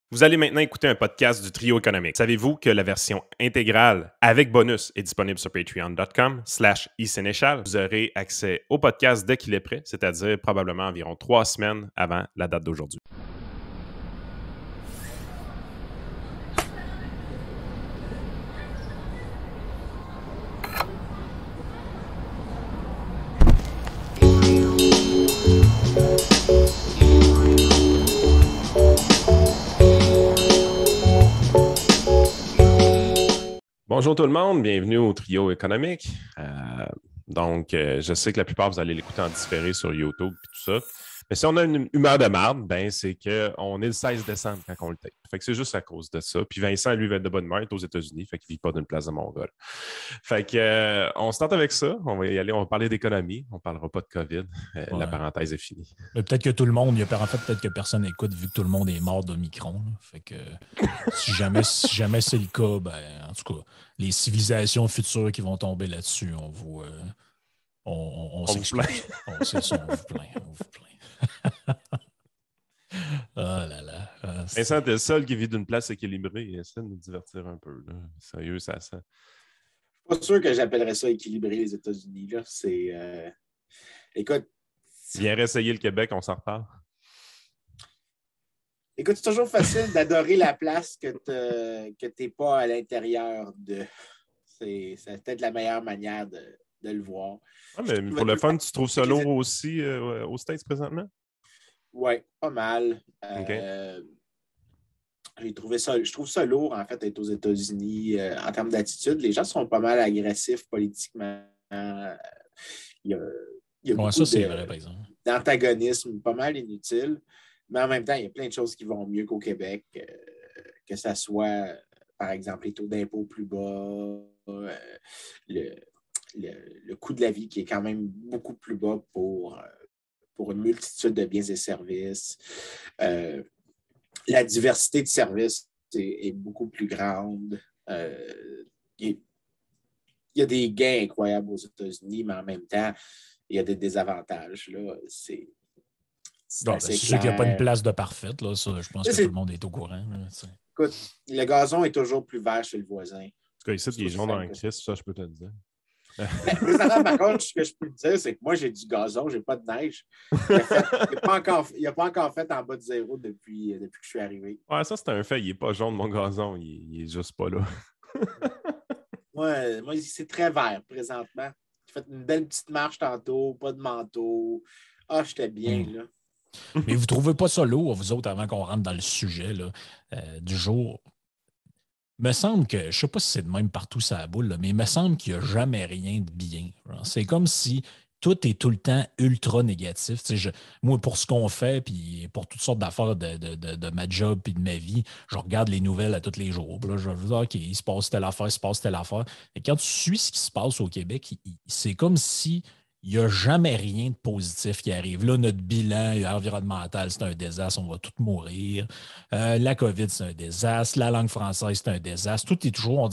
Vous allez maintenant écouter un podcast du Trio économique. Savez-vous que la version intégrale avec bonus est disponible sur patreon.com/isénéchal. Vous aurez accès au podcast dès qu'il est prêt, c'est-à-dire probablement environ 3 semaines avant la date d'aujourd'hui. Bonjour tout le monde, bienvenue au Trio économique. Je sais que la plupart, vous allez l'écouter en différé sur YouTube et tout ça. Mais si on a une humeur de marde, ben c'est qu'on est le 16 décembre quand on le tape. Fait que c'est juste à cause de ça. Puis Vincent, lui, va être de bonne humeur, il est aux États-Unis, fait qu'il ne vit pas d'une place de Mongol. Fait que on se tente avec ça. On va y aller, on va parler d'économie. On ne parlera pas de COVID. La parenthèse est finie. Mais peut-être que tout le monde, peut-être que personne n'écoute vu que tout le monde est mort d'Omicron. Là. Fait que si jamais c'est le cas, ben, en tout cas, les civilisations futures qui vont tomber là-dessus, on vous s'explique. C'est ça, on vous plaint. Oh là là. Vincent, t'es le seul qui vit d'une place équilibrée. Essaie de nous divertir un peu. Là. Sérieux, ça sent. Je suis pas sûr que j'appellerais ça équilibré, les États-Unis. Là. C'est. Écoute. Viens réessayer le Québec, on s'en reparle. Écoute, c'est toujours facile d'adorer la place que tu n'es pas à l'intérieur de. C'est peut-être la meilleure manière de le voir. Ah, mais pour le fun, tu trouves ça lourd aussi aux States présentement? Oui, pas mal. Okay. Je trouve ça lourd, en fait, d'être aux États-Unis en termes d'attitude. Les gens sont pas mal agressifs politiquement. Il y a beaucoup d'antagonisme, pas mal inutile. Mais en même temps, il y a plein de choses qui vont mieux qu'au Québec, que ce soit, par exemple, les taux d'impôt plus bas, le coût de la vie qui est quand même beaucoup plus bas pour une multitude de biens et services. La diversité de services est beaucoup plus grande. Il y a des gains incroyables aux États-Unis, mais en même temps, il y a des désavantages. Là. C'est sûr qu'il n'y a pas une place de parfaite. Là. Ça, je pense que tout le monde est au courant. Là, écoute, le gazon est toujours plus vert chez le voisin. En tout cas, ici, il est jaune dans le Christ, ça, je peux te le dire. Par contre, ce que je peux te dire, c'est que moi, j'ai du gazon, j'ai pas de neige. Il n'a pas encore fait en bas de zéro depuis que je suis arrivé. Ouais, ça, c'est un fait. Il n'est pas jaune, mon gazon. Il est juste pas là. Moi, c'est très vert présentement. J'ai fait une belle petite marche tantôt, pas de manteau. Ah, j'étais bien, là. Mais vous ne trouvez pas ça lourd, vous autres, avant qu'on rentre dans le sujet là, du jour? Me semble que, je ne sais pas si c'est de même partout ça boule, là, mais il me semble qu'il n'y a jamais rien de bien. C'est comme si tout est tout le temps ultra négatif. Moi, pour ce qu'on fait, puis pour toutes sortes d'affaires de ma job puis de ma vie, je regarde les nouvelles à tous les jours. Là, je veux dire, OK, il se passe telle affaire, il se passe telle affaire. Et quand tu suis ce qui se passe au Québec, c'est comme si il n'y a jamais rien de positif qui arrive. Là, notre bilan environnemental, c'est un désastre, on va tous mourir. La COVID, c'est un désastre. La langue française, c'est un désastre. Tout est toujours,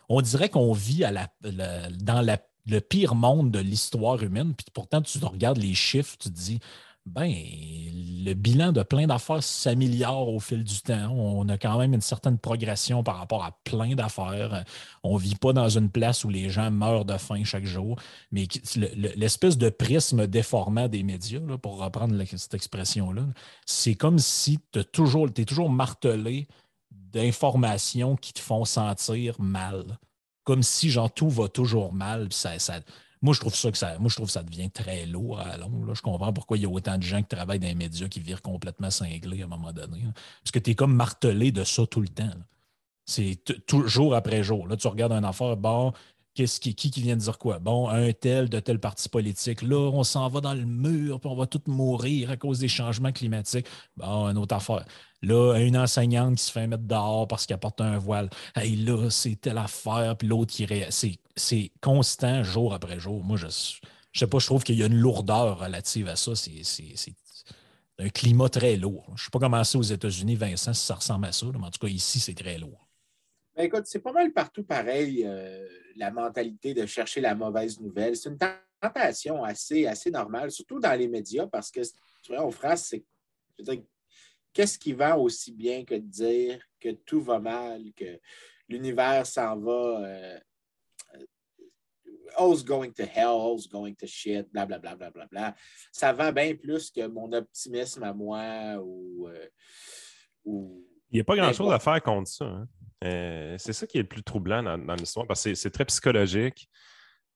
on dirait qu'on vit dans le pire monde de l'histoire humaine. Puis pourtant, tu regardes les chiffres, tu te dis, ben, le bilan de plein d'affaires s'améliore au fil du temps. On a quand même une certaine progression par rapport à plein d'affaires. On ne vit pas dans une place où les gens meurent de faim chaque jour. Mais l'espèce de prisme déformant des médias, là, pour reprendre cette expression-là, c'est comme si tu es toujours martelé d'informations qui te font sentir mal. Comme si, genre, tout va toujours mal. Moi, je trouve que ça devient très lourd à long. Là. Je comprends pourquoi il y a autant de gens qui travaillent dans les médias qui virent complètement cinglés à un moment donné. Là. Parce que tu es comme martelé de ça tout le temps. Là. C'est jour après jour. Là, tu regardes une affaire, bon, qui vient de dire quoi? Bon, un tel de tel parti politique. Là, on s'en va dans le mur, puis on va tous mourir à cause des changements climatiques. Bon, une autre affaire. Là, une enseignante qui se fait mettre dehors parce qu'elle porte un voile. Hey, là, c'est telle affaire, puis l'autre qui c'est constant, jour après jour. Moi, je sais pas, je trouve qu'il y a une lourdeur relative à ça. C'est un climat très lourd. Je ne sais pas comment c'est aux États-Unis, Vincent, si ça ressemble à ça, mais en tout cas, ici, c'est très lourd. Ben écoute, c'est pas mal partout pareil, la mentalité de chercher la mauvaise nouvelle. C'est une tentation assez normale, surtout dans les médias, parce que tu vois, en France, qu'est-ce qui vend aussi bien que de dire que tout va mal, que l'univers s'en va, all's going to hell, all's going to shit, blablabla. Bla, bla, bla, bla. Ça vend bien plus que mon optimisme à moi ou il n'y a pas grand-chose à faire contre ça. Hein. C'est ça qui est le plus troublant dans l'histoire, parce que c'est très psychologique.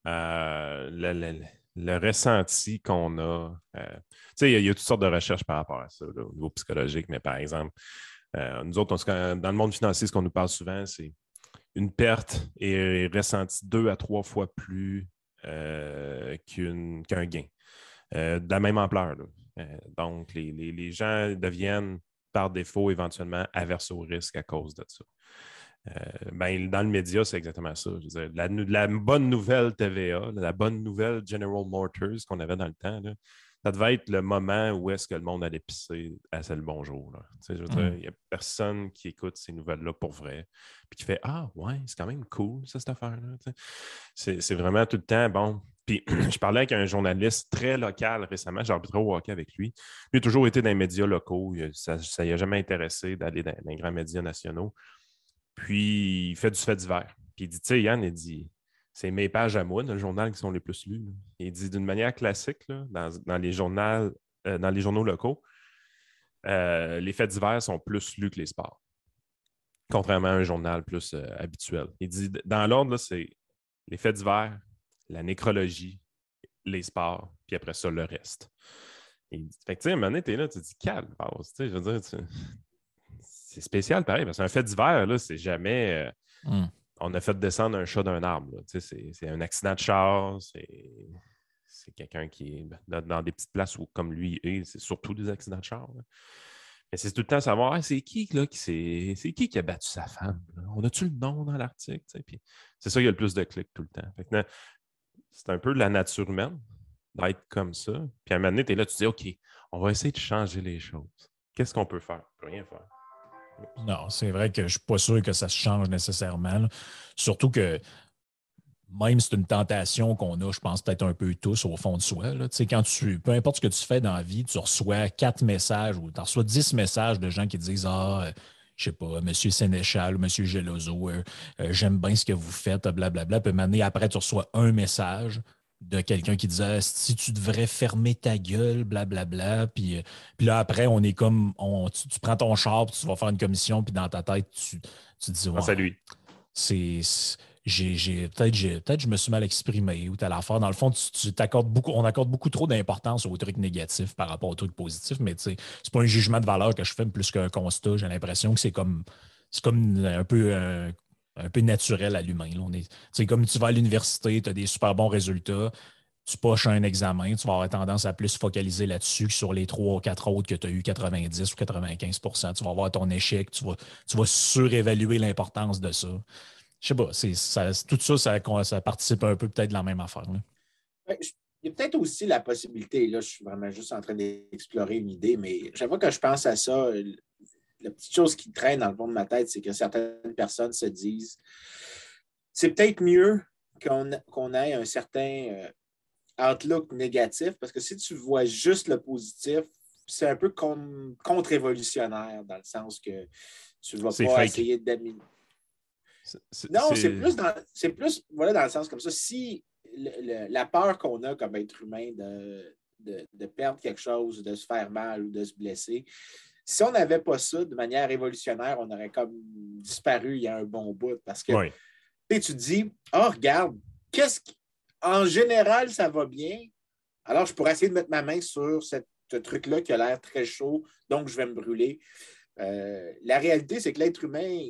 Le ressenti qu'on a. Tu sais, il y a toutes sortes de recherches par rapport à ça, là, au niveau psychologique, mais par exemple, nous autres, dans le monde financier, ce qu'on nous parle souvent, c'est une perte est ressentie 2 à 3 fois plus qu'un gain, de la même ampleur. Donc, les gens deviennent par défaut éventuellement averses au risque à cause de ça. Dans le média, c'est exactement ça. Je veux dire, la bonne nouvelle TVA, la bonne nouvelle General Motors qu'on avait dans le temps, là, ça devait être le moment où est-ce que le monde allait pisser à C'est le bonjour. Je veux dire, il n'y a personne qui écoute ces nouvelles-là pour vrai, puis qui fait « Ah, ouais, c'est quand même cool, ça, cette affaire-là. » C'est vraiment tout le temps bon. Puis je parlais avec un journaliste très local récemment, j'ai arbitré au hockey avec lui. Lui a toujours été dans les médias locaux. Ça ne lui a jamais intéressé d'aller dans les grands médias nationaux. Puis, il fait du fait divers. Puis, il dit, tu sais, Yann, il dit, c'est mes pages à moi, dans le journal, qui sont les plus lues. Il dit, d'une manière classique, là, dans les journaux locaux, les faits divers sont plus lus que les sports, contrairement à un journal plus habituel. Il dit, dans l'ordre, là, c'est les faits divers, la nécrologie, les sports, puis après ça, le reste. Et il dit, fait que, tu sais, à un moment donné, t'es là, tu te dis, calme, tu sais, je veux dire, c'est spécial, pareil, parce qu'un fait divers, là, c'est jamais... On a fait descendre un chat d'un arbre. Là. C'est un accident de char, c'est quelqu'un qui est dans des petites places où, comme lui est, c'est surtout des accidents de char. Là. Mais c'est tout le temps savoir, c'est qui qui a battu sa femme? Là? On a-tu le nom dans l'article? Puis c'est ça qui a le plus de clics tout le temps. Fait que, c'est un peu la nature humaine d'être comme ça. Puis à un moment donné, tu es là, tu dis, OK, on va essayer de changer les choses. Qu'est-ce qu'on peut faire? On peut rien faire. Non, c'est vrai que je ne suis pas sûr que ça se change nécessairement. Là. Surtout que même c'est une tentation qu'on a, je pense, peut-être un peu tous au fond de soi. Là. Quand peu importe ce que tu fais dans la vie, tu reçois 4 messages ou tu reçois 10 messages de gens qui te disent je sais pas, Monsieur Sénéchal ou Monsieur Geloso, j'aime bien ce que vous faites, blablabla. Puis une année après, tu reçois un message de quelqu'un qui disait si tu devrais fermer ta gueule, blablabla. Puis là, après, on est comme tu prends ton char, puis tu vas faire une commission, puis dans ta tête, tu te dis c'est lui. Peut-être je me suis mal exprimé ou telle affaire. Dans le fond, on accorde beaucoup trop d'importance aux trucs négatifs par rapport aux trucs positifs, mais c'est pas un jugement de valeur que je fais, plus qu'un constat. J'ai l'impression que c'est comme un peu naturel à l'humain. C'est comme tu vas à l'université, tu as des super bons résultats, tu poches un examen, tu vas avoir tendance à plus focaliser là-dessus que sur les 3 ou 4 autres que tu as eu 90 ou 95 %. Tu vas voir ton échec, tu vas surévaluer l'importance de ça. Je sais pas, tout ça participe un peu peut-être de la même affaire. Il y a peut-être aussi la possibilité, là, je suis vraiment juste en train d'explorer une idée, mais chaque fois que je pense à ça, la petite chose qui traîne dans le fond de ma tête, c'est que certaines personnes se disent c'est peut-être mieux qu'on ait un certain outlook négatif, parce que si tu vois juste le positif, c'est un peu contre-révolutionnaire, dans le sens que tu ne vas pas essayer d'améliorer. Non, c'est plus voilà, dans le sens comme ça. Si la peur qu'on a comme être humain de perdre quelque chose, de se faire mal ou de se blesser, si on n'avait pas ça de manière révolutionnaire, on aurait comme disparu il y a un bon bout. Parce que tu te dis, regarde, en général, ça va bien. Alors, je pourrais essayer de mettre ma main sur ce truc-là qui a l'air très chaud, donc je vais me brûler. La réalité, c'est que l'être humain,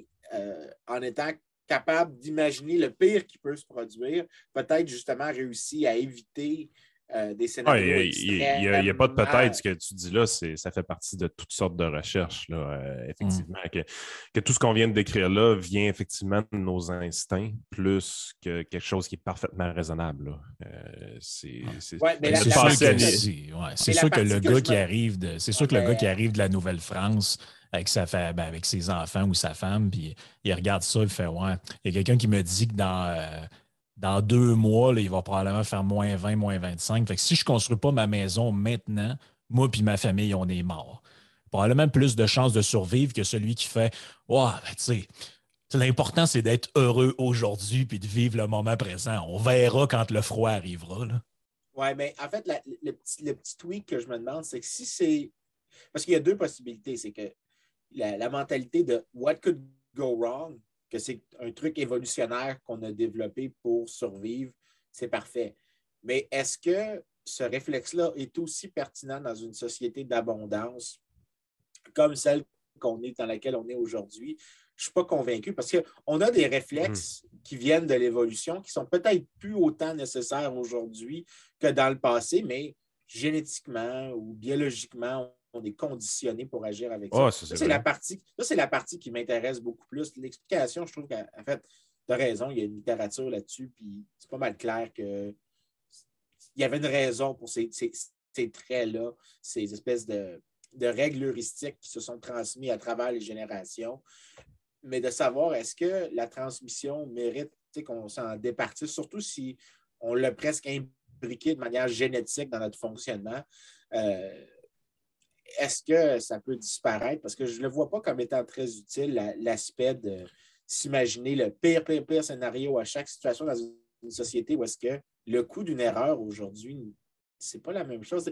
en étant capable d'imaginer le pire qui peut se produire, peut-être justement réussi à éviter des scénarios extrêmes. Il n'y a pas de peut-être. Ce que tu dis là, ça fait partie de toutes sortes de recherches. Là, effectivement, que tout ce qu'on vient de décrire là vient effectivement de nos instincts plus que quelque chose qui est parfaitement raisonnable. C'est sûr que le gars qui arrive de la Nouvelle-France avec avec ses enfants ou sa femme, puis il regarde ça, il fait il y a quelqu'un qui me dit que dans 2 mois, là, il va probablement faire -20, -25. Fait que si je ne construis pas ma maison maintenant, moi et ma famille, on est morts. probablement plus de chances de survivre que celui qui fait « Oh, ben, tu sais, l'important, c'est d'être heureux aujourd'hui puis de vivre le moment présent. On verra quand le froid arrivera. » Oui, mais en fait, le petit tweak que je me demande, c'est que si c'est... Parce qu'il y a deux possibilités. C'est que la mentalité de « what could go wrong », que c'est un truc évolutionnaire qu'on a développé pour survivre, c'est parfait. Mais est-ce que ce réflexe-là est aussi pertinent dans une société d'abondance comme celle dans laquelle on est aujourd'hui? Je ne suis pas convaincu parce qu'on a des réflexes qui viennent de l'évolution qui sont peut-être plus autant nécessaires aujourd'hui que dans le passé, mais génétiquement ou biologiquement, on est conditionné pour agir avec ça. Ça, c'est la partie qui m'intéresse beaucoup plus. L'explication, je trouve qu'en fait, tu as raison, il y a une littérature là-dessus, puis c'est pas mal clair qu'il y avait une raison pour ces traits-là, ces espèces de règles heuristiques qui se sont transmises à travers les générations. Mais de savoir, est-ce que la transmission mérite qu'on s'en départisse, surtout si on l'a presque imbriqué de manière génétique dans notre fonctionnement, est-ce que ça peut disparaître? Parce que je ne le vois pas comme étant très utile, l'aspect de s'imaginer le pire scénario à chaque situation dans une société où est-ce que le coût d'une erreur aujourd'hui, c'est pas la même chose.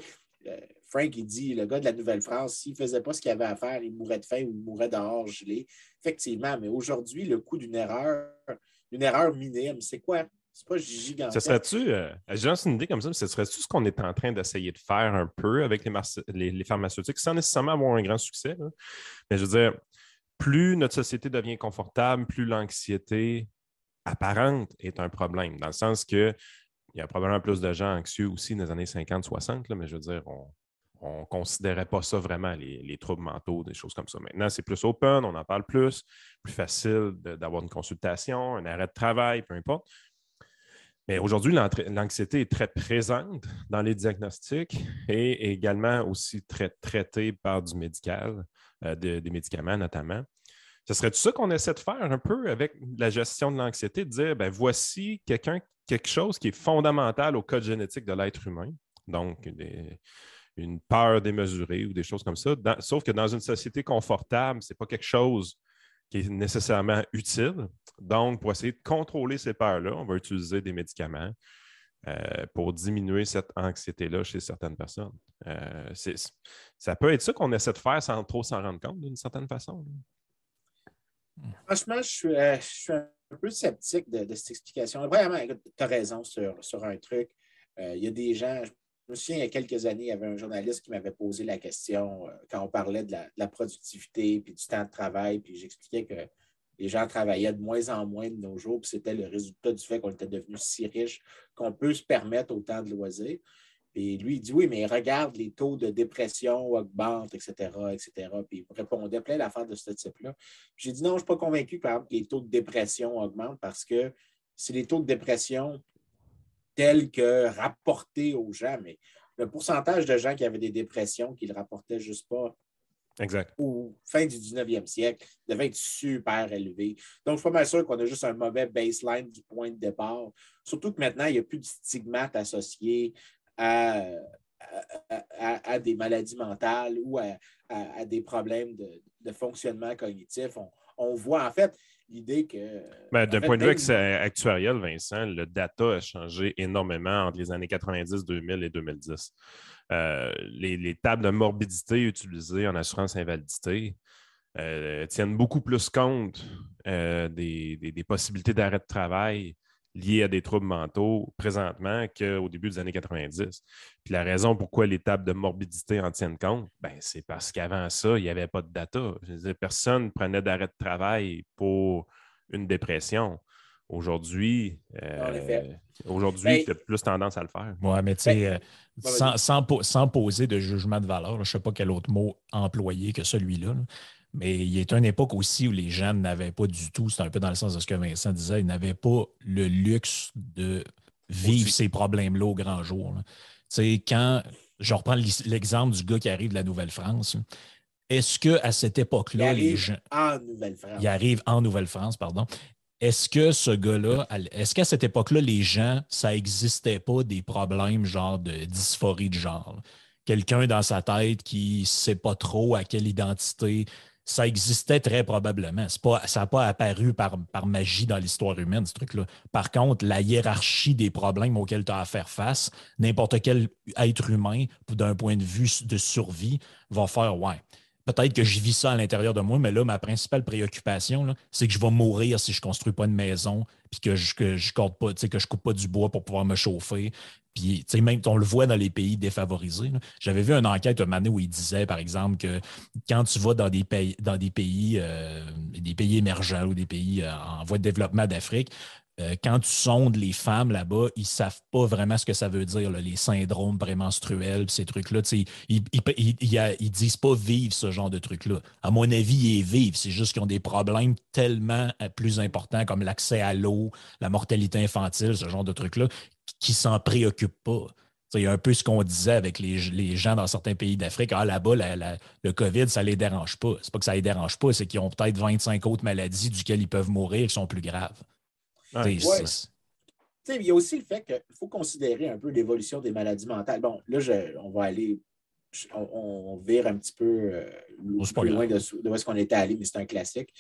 Frank, il dit, le gars de la Nouvelle-France, s'il ne faisait pas ce qu'il avait à faire, il mourrait de faim ou il mourrait dehors gelé. Effectivement, mais aujourd'hui, le coût d'une erreur minime, c'est quoi? C'est pas gigantesque. Ce serait-tu, j'ai une idée comme ça, mais ce serait-tu ce qu'on est en train d'essayer de faire un peu avec les pharmaceutiques, sans nécessairement avoir un grand succès, là. Mais je veux dire, plus notre société devient confortable, plus l'anxiété apparente est un problème, dans le sens que il y a probablement plus de gens anxieux aussi dans les années 50-60, mais je veux dire, on ne considérait pas ça vraiment, les troubles mentaux, des choses comme ça. Maintenant, c'est plus open, on en parle plus facile d'avoir une consultation, un arrêt de travail, peu importe. Mais aujourd'hui, l'anxiété est très présente dans les diagnostics et également aussi très traitée par du médical, des médicaments notamment. Ce serait tout ça qu'on essaie de faire un peu avec la gestion de l'anxiété, de dire, ben voici quelque chose qui est fondamental au code génétique de l'être humain, donc une peur démesurée ou des choses comme ça, sauf que dans une société confortable, ce n'est pas quelque chose qui est nécessairement utile. Donc, pour essayer de contrôler ces peurs-là, on va utiliser des médicaments pour diminuer cette anxiété-là chez certaines personnes. Ça peut être ça qu'on essaie de faire sans trop s'en rendre compte d'une certaine façon. Franchement, je suis un peu sceptique de cette explication. Vraiment, tu as raison sur un truc. Il y a des gens, je me souviens, il y a quelques années, il y avait un journaliste qui m'avait posé la question quand on parlait de la productivité puis du temps de travail, puis j'expliquais que les gens travaillaient de moins en moins de nos jours, puis c'était le résultat du fait qu'on était devenus si riches qu'on peut se permettre autant de loisirs. Et lui, il dit oui, mais regarde, les taux de dépression augmentent, etc., etc. Puis il me répondait plein d'affaires de ce type-là. J'ai dit non, je ne suis pas convaincu, par exemple, que les taux de dépression augmentent parce que c'est les taux de dépression tels que rapportés aux gens, mais le pourcentage de gens qui avaient des dépressions qui ne le rapportaient juste pas exact. Au fin du 19e siècle devait être super élevé. Donc, je suis pas mal sûr qu'on a juste un mauvais baseline du point de départ. Surtout que maintenant, il n'y a plus de stigmates associés à des maladies mentales ou à des problèmes de fonctionnement cognitif. On voit en fait l'idée que... D'un point de vue actuariel, Vincent, le data a changé énormément entre les années 90, 2000 et 2010. Les tables de morbidité utilisées en assurance invalidité tiennent beaucoup plus compte des possibilités d'arrêt de travail liées à des troubles mentaux présentement qu'au début des années 90. Puis la raison pourquoi les tables de morbidité en tiennent compte, c'est parce qu'avant ça, il n'y avait pas de data. Je veux dire, personne ne prenait d'arrêt de travail pour une dépression. Aujourd'hui, tu as plus tendance à le faire. Oui, mais tu sais, sans poser de jugement de valeur, je ne sais pas quel autre mot employer que celui-là, là. Mais il y a une époque aussi où les gens n'avaient pas du tout, c'est un peu dans le sens de ce que Vincent disait, ils n'avaient pas le luxe de vivre ces problèmes-là au grand jour. Tu sais, quand je reprends l'exemple du gars qui arrive de la Nouvelle-France, est-ce qu'à cette époque-là, les gens. Il arrive en Nouvelle-France, pardon. Est-ce que ce gars-là, est-ce qu'à cette époque-là, les gens, ça n'existait pas des problèmes genre de dysphorie de genre? quelqu'un dans sa tête qui ne sait pas trop à quelle identité. Ça existait très probablement. Ça n'a pas apparu par magie dans l'histoire humaine, ce truc-là. Par contre, la hiérarchie des problèmes auxquels tu as à faire face, n'importe quel être humain, d'un point de vue de survie, va faire ouais. Peut-être que je vis ça à l'intérieur de moi, mais là, ma principale préoccupation, là, c'est que je vais mourir si je ne construis pas une maison, puis que je coupe pas du bois pour pouvoir me chauffer. Puis, même, on le voit dans les pays défavorisés. Là. J'avais vu une enquête un moment donné où il disait, par exemple, que quand tu vas dans des pays émergents ou des pays en voie de développement d'Afrique, quand tu sondes les femmes là-bas, ils ne savent pas vraiment ce que ça veut dire, là, les syndromes prémenstruels, ces trucs-là. Ils ne disent pas vivre ce genre de trucs-là. À mon avis, ils vivent. C'est juste qu'ils ont des problèmes tellement plus importants comme l'accès à l'eau, la mortalité infantile, ce genre de trucs-là, qui ne s'en préoccupent pas. Il y a un peu ce qu'on disait avec les gens dans certains pays d'Afrique. Ah, là-bas, le COVID, ça ne les dérange pas. C'est pas que ça ne les dérange pas, c'est qu'ils ont peut-être 25 autres maladies duquel ils peuvent mourir qui sont plus graves. Ouais. Il y a aussi le fait qu'il faut considérer un peu l'évolution des maladies mentales. Bon, là, on va aller, on vire un petit peu plus loin de où est-ce qu'on était allé, mais c'est un classique.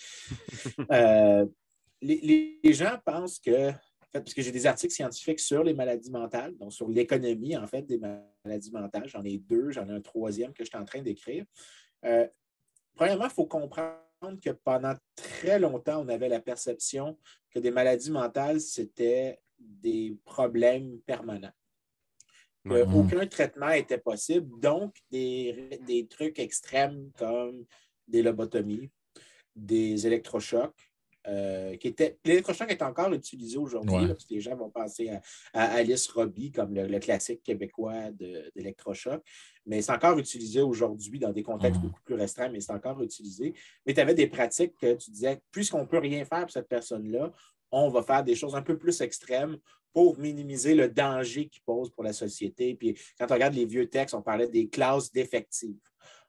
Les gens pensent que, en fait, puisque j'ai des articles scientifiques sur les maladies mentales, donc sur l'économie, en fait, des maladies mentales. J'en ai 2, j'en ai un 3e que je suis en train d'écrire. Premièrement, il faut comprendre que pendant très longtemps, on avait la perception que des maladies mentales, c'était des problèmes permanents. Aucun traitement n'était possible. Donc, des trucs extrêmes comme des lobotomies, des électrochocs, l'électrochoc est encore utilisé aujourd'hui, parce que les gens vont penser à Alice Robbie comme le classique québécois d'électrochoc, mais c'est encore utilisé aujourd'hui dans des contextes beaucoup plus restreints, mais c'est encore utilisé. Mais tu avais des pratiques que tu disais, puisqu'on ne peut rien faire pour cette personne-là, on va faire des choses un peu plus extrêmes pour minimiser le danger qu'il pose pour la société. Puis quand on regarde les vieux textes, on parlait des classes défectives.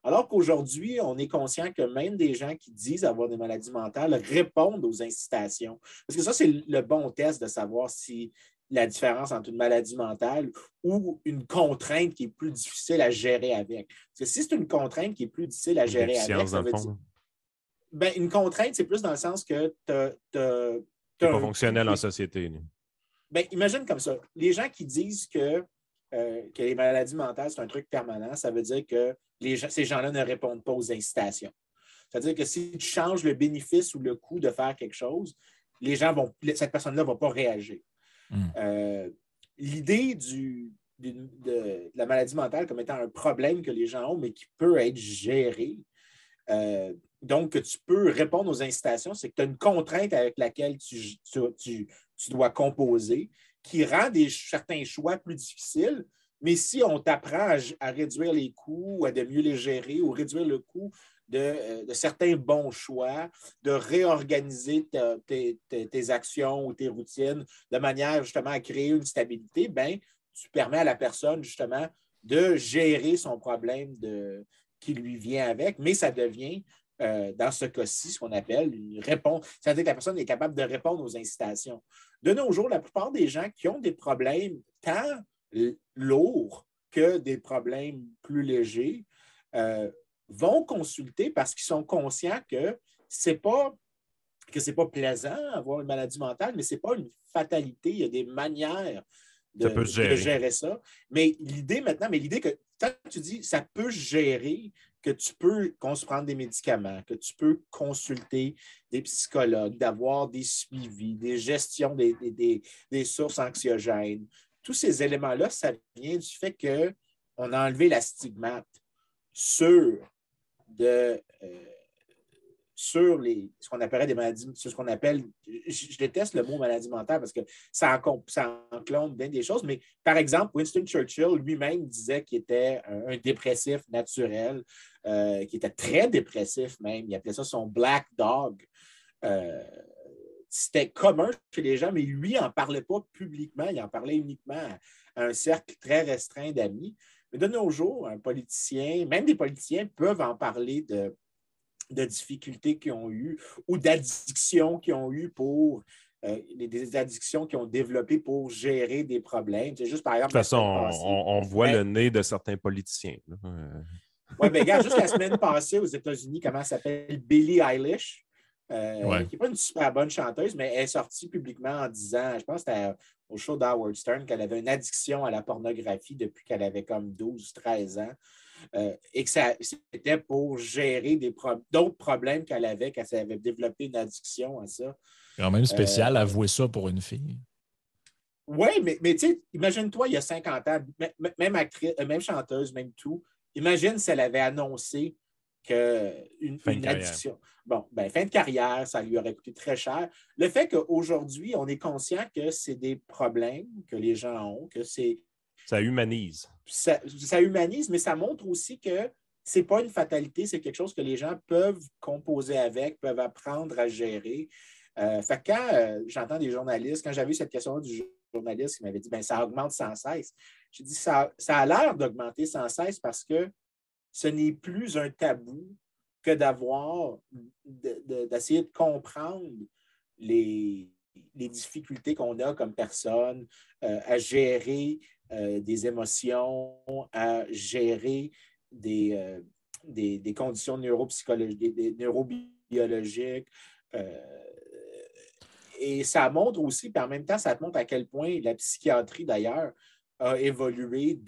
Alors qu'aujourd'hui, on est conscient que même des gens qui disent avoir des maladies mentales répondent aux incitations. Parce que ça, c'est le bon test de savoir si la différence entre une maladie mentale ou une contrainte qui est plus difficile à gérer avec. Parce que si c'est une contrainte qui est plus difficile à gérer avec, ça veut dire... Ben, une contrainte, c'est plus dans le sens que tu n'es pas fonctionnel en société. Ben, imagine comme ça. Les gens qui disent que les maladies mentales, c'est un truc permanent, ça veut dire que ces gens-là ne répondent pas aux incitations. C'est-à-dire que si tu changes le bénéfice ou le coût de faire quelque chose, cette personne-là ne va pas réagir. L'idée de la maladie mentale comme étant un problème que les gens ont, mais qui peut être géré, donc que tu peux répondre aux incitations, c'est que tu as une contrainte avec laquelle tu dois composer, qui rend certains choix plus difficiles. Mais si on t'apprend à réduire les coûts, à de mieux les gérer ou réduire le coût de certains bons choix, de réorganiser tes actions ou tes routines de manière justement à créer une stabilité, ben, tu permets à la personne justement de gérer son problème qui lui vient avec, mais ça devient, dans ce cas-ci, ce qu'on appelle une réponse. C'est-à-dire que la personne est capable de répondre aux incitations. De nos jours, la plupart des gens qui ont des problèmes tant lourds que des problèmes plus légers vont consulter parce qu'ils sont conscients que c'est pas plaisant avoir une maladie mentale, mais ce n'est pas une fatalité. Il y a des manières de gérer ça. Mais l'idée que quand tu dis ça peut se gérer, que tu peux prendre des médicaments, que tu peux consulter des psychologues, d'avoir des suivis, des gestions des sources anxiogènes. Tous ces éléments-là, ça vient du fait qu'on a enlevé la stigmate sur ce qu'on appellerait des maladies, sur ce qu'on appelle, je déteste le mot maladie mentale parce que ça enclone bien des choses, mais par exemple, Winston Churchill lui-même disait qu'il était un dépressif naturel, qui était très dépressif même, il appelait ça son Black Dog. C'était commun chez les gens, mais lui n'en parlait pas publiquement, il en parlait uniquement à un cercle très restreint d'amis. Mais de nos jours, un politicien, même des politiciens peuvent en parler de difficultés qu'ils ont eues ou d'addictions qu'ils ont eues pour des addictions qu'ils ont développées pour gérer des problèmes. C'est juste, par exemple, de toute façon, on voit le nez de certains politiciens. Oui, mais regarde, juste la semaine passée aux États-Unis, comment elle s'appelle? Billie Eilish, qui n'est pas une super bonne chanteuse, mais elle est sortie publiquement en disant, je pense que c'était au show d'Howard Stern, qu'elle avait une addiction à la pornographie depuis qu'elle avait comme 12-13 ans. Et que c'était pour gérer d'autres problèmes qu'elle avait développé une addiction à ça. Quand même spécial avouer ça pour une fille. Oui, mais tu sais, imagine-toi, il y a 50 ans, même actrice, même chanteuse, même tout, imagine si elle avait annoncé qu'une addiction. Bon, ben, fin de carrière, ça lui aurait coûté très cher. Le fait qu'aujourd'hui, on est conscient que c'est des problèmes que les gens ont, que c'est. Ça humanise. Ça humanise, mais ça montre aussi que ce n'est pas une fatalité, c'est quelque chose que les gens peuvent composer avec, peuvent apprendre à gérer. Fait que quand j'entends des journalistes, quand j'avais eu cette question du journaliste qui m'avait dit ça augmente sans cesse, j'ai dit ça a l'air d'augmenter sans cesse parce que ce n'est plus un tabou que d'essayer de comprendre les difficultés qu'on a comme personne à gérer des émotions, à gérer des conditions neurobiologiques. Et ça montre aussi, puis en même temps, ça te montre à quel point la psychiatrie, d'ailleurs, a évolué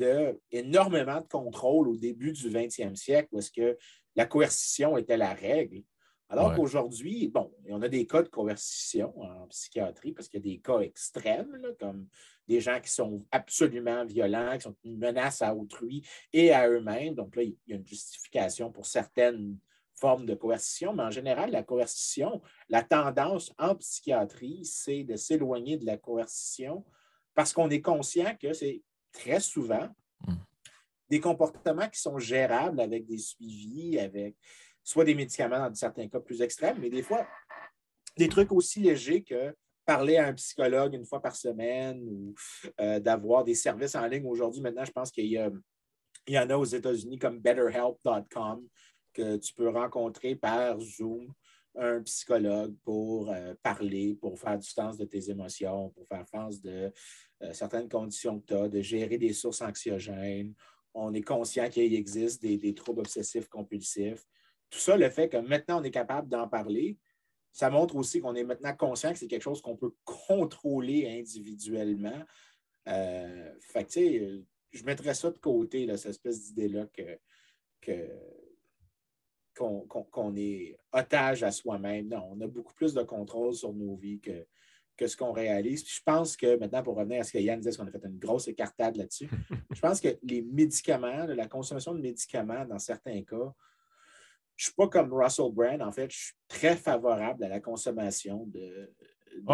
énormément de contrôle au début du 20e siècle, où est-ce que la coercition était la règle. Alors qu'aujourd'hui, bon, on a des cas de coercition en psychiatrie parce qu'il y a des cas extrêmes, là, comme des gens qui sont absolument violents, qui sont une menace à autrui et à eux-mêmes. Donc là, il y a une justification pour certaines formes de coercition, mais en général, la coercition, la tendance en psychiatrie, c'est de s'éloigner de la coercition parce qu'on est conscient que c'est très souvent des comportements qui sont gérables avec des suivis, avec soit des médicaments dans certains cas plus extrêmes, mais des fois, des trucs aussi légers que parler à un psychologue une fois par semaine ou d'avoir des services en ligne. Aujourd'hui, maintenant, je pense qu'il y en a aux États-Unis comme BetterHelp.com que tu peux rencontrer par Zoom un psychologue pour parler, pour faire du sens de tes émotions, pour faire face de certaines conditions que tu as, de gérer des sources anxiogènes. On est conscient qu'il existe des troubles obsessifs compulsifs. Tout ça, le fait que maintenant on est capable d'en parler, ça montre aussi qu'on est maintenant conscient que c'est quelque chose qu'on peut contrôler individuellement. Fait que, tu sais, je mettrais ça de côté, là, cette espèce d'idée-là qu'on est otage à soi-même. Non, on a beaucoup plus de contrôle sur nos vies que ce qu'on réalise. Puis je pense que maintenant, pour revenir à ce que Yann disait, qu'on a fait une grosse écartade là-dessus, je pense que les médicaments, la consommation de médicaments, dans certains cas, je ne suis pas comme Russell Brand. En fait, je suis très favorable à la consommation de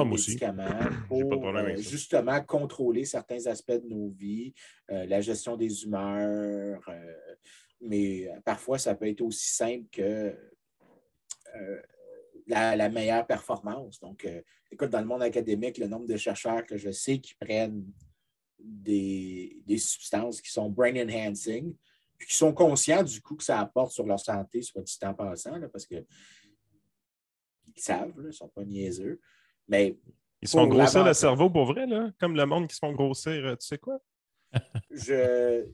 médicaments pour justement contrôler certains aspects de nos vies, la gestion des humeurs, mais parfois, ça peut être aussi simple que la meilleure performance. Donc, écoute, dans le monde académique, le nombre de chercheurs que je sais qui prennent des substances qui sont brain enhancing, puis qui sont conscients du coup que ça apporte sur leur santé, soit du temps passant, là, parce qu'ils savent, là, ils ne sont pas niaiseux. Mais ils se font grossir le cerveau pour vrai, là, comme le monde qui se font grossir, tu sais quoi? Je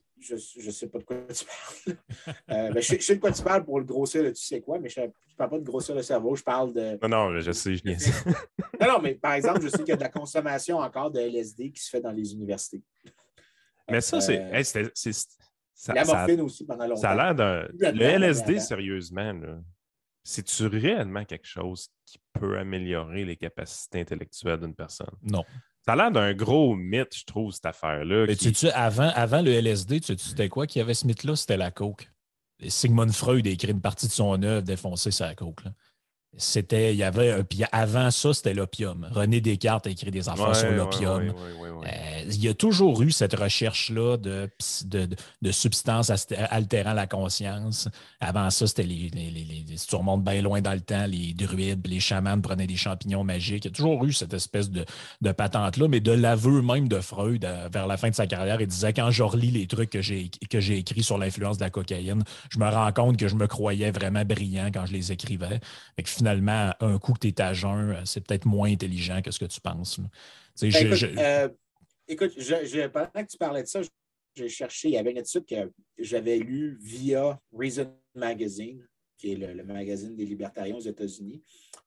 sais pas de quoi tu parles. Je sais de quoi tu parles pour le grossir, tu sais quoi, mais je ne parle pas de grossir le cerveau, je parle de... Non, je sais, je niaise. Non, mais par exemple, je sais qu'il y a de la consommation encore de LSD qui se fait dans les universités. Mais ça, la morphine aussi pendant longtemps. Ça a l'air d'un... Le LSD, sérieusement, là, c'est-tu réellement quelque chose qui peut améliorer les capacités intellectuelles d'une personne? Non. Ça a l'air d'un gros mythe, je trouve, cette affaire-là. Mais avant le LSD, c'était quoi qu'il y avait ce mythe-là? C'était la coke. Sigmund Freud a écrit une partie de son œuvre défoncée sur la coke. Là. Avant ça, c'était l'opium. René Descartes a écrit des affaires sur l'opium. il y a toujours eu cette recherche-là de substances altérant la conscience. Avant ça, c'était si tu remontes bien loin dans le temps, les druides, les chamans prenaient des champignons magiques. Il y a toujours eu cette espèce de patente-là, mais de l'aveu même de Freud vers la fin de sa carrière, il disait quand je relis les trucs que j'ai écrits sur l'influence de la cocaïne, je me rends compte que je me croyais vraiment brillant quand je les écrivais. Et que finalement, un coup que tu es à jeun, c'est peut-être moins intelligent que ce que tu penses. Écoute, pendant que tu parlais de ça, j'ai cherché, il y avait une étude que j'avais lue via Reason Magazine, qui est le magazine des libertariens aux États-Unis.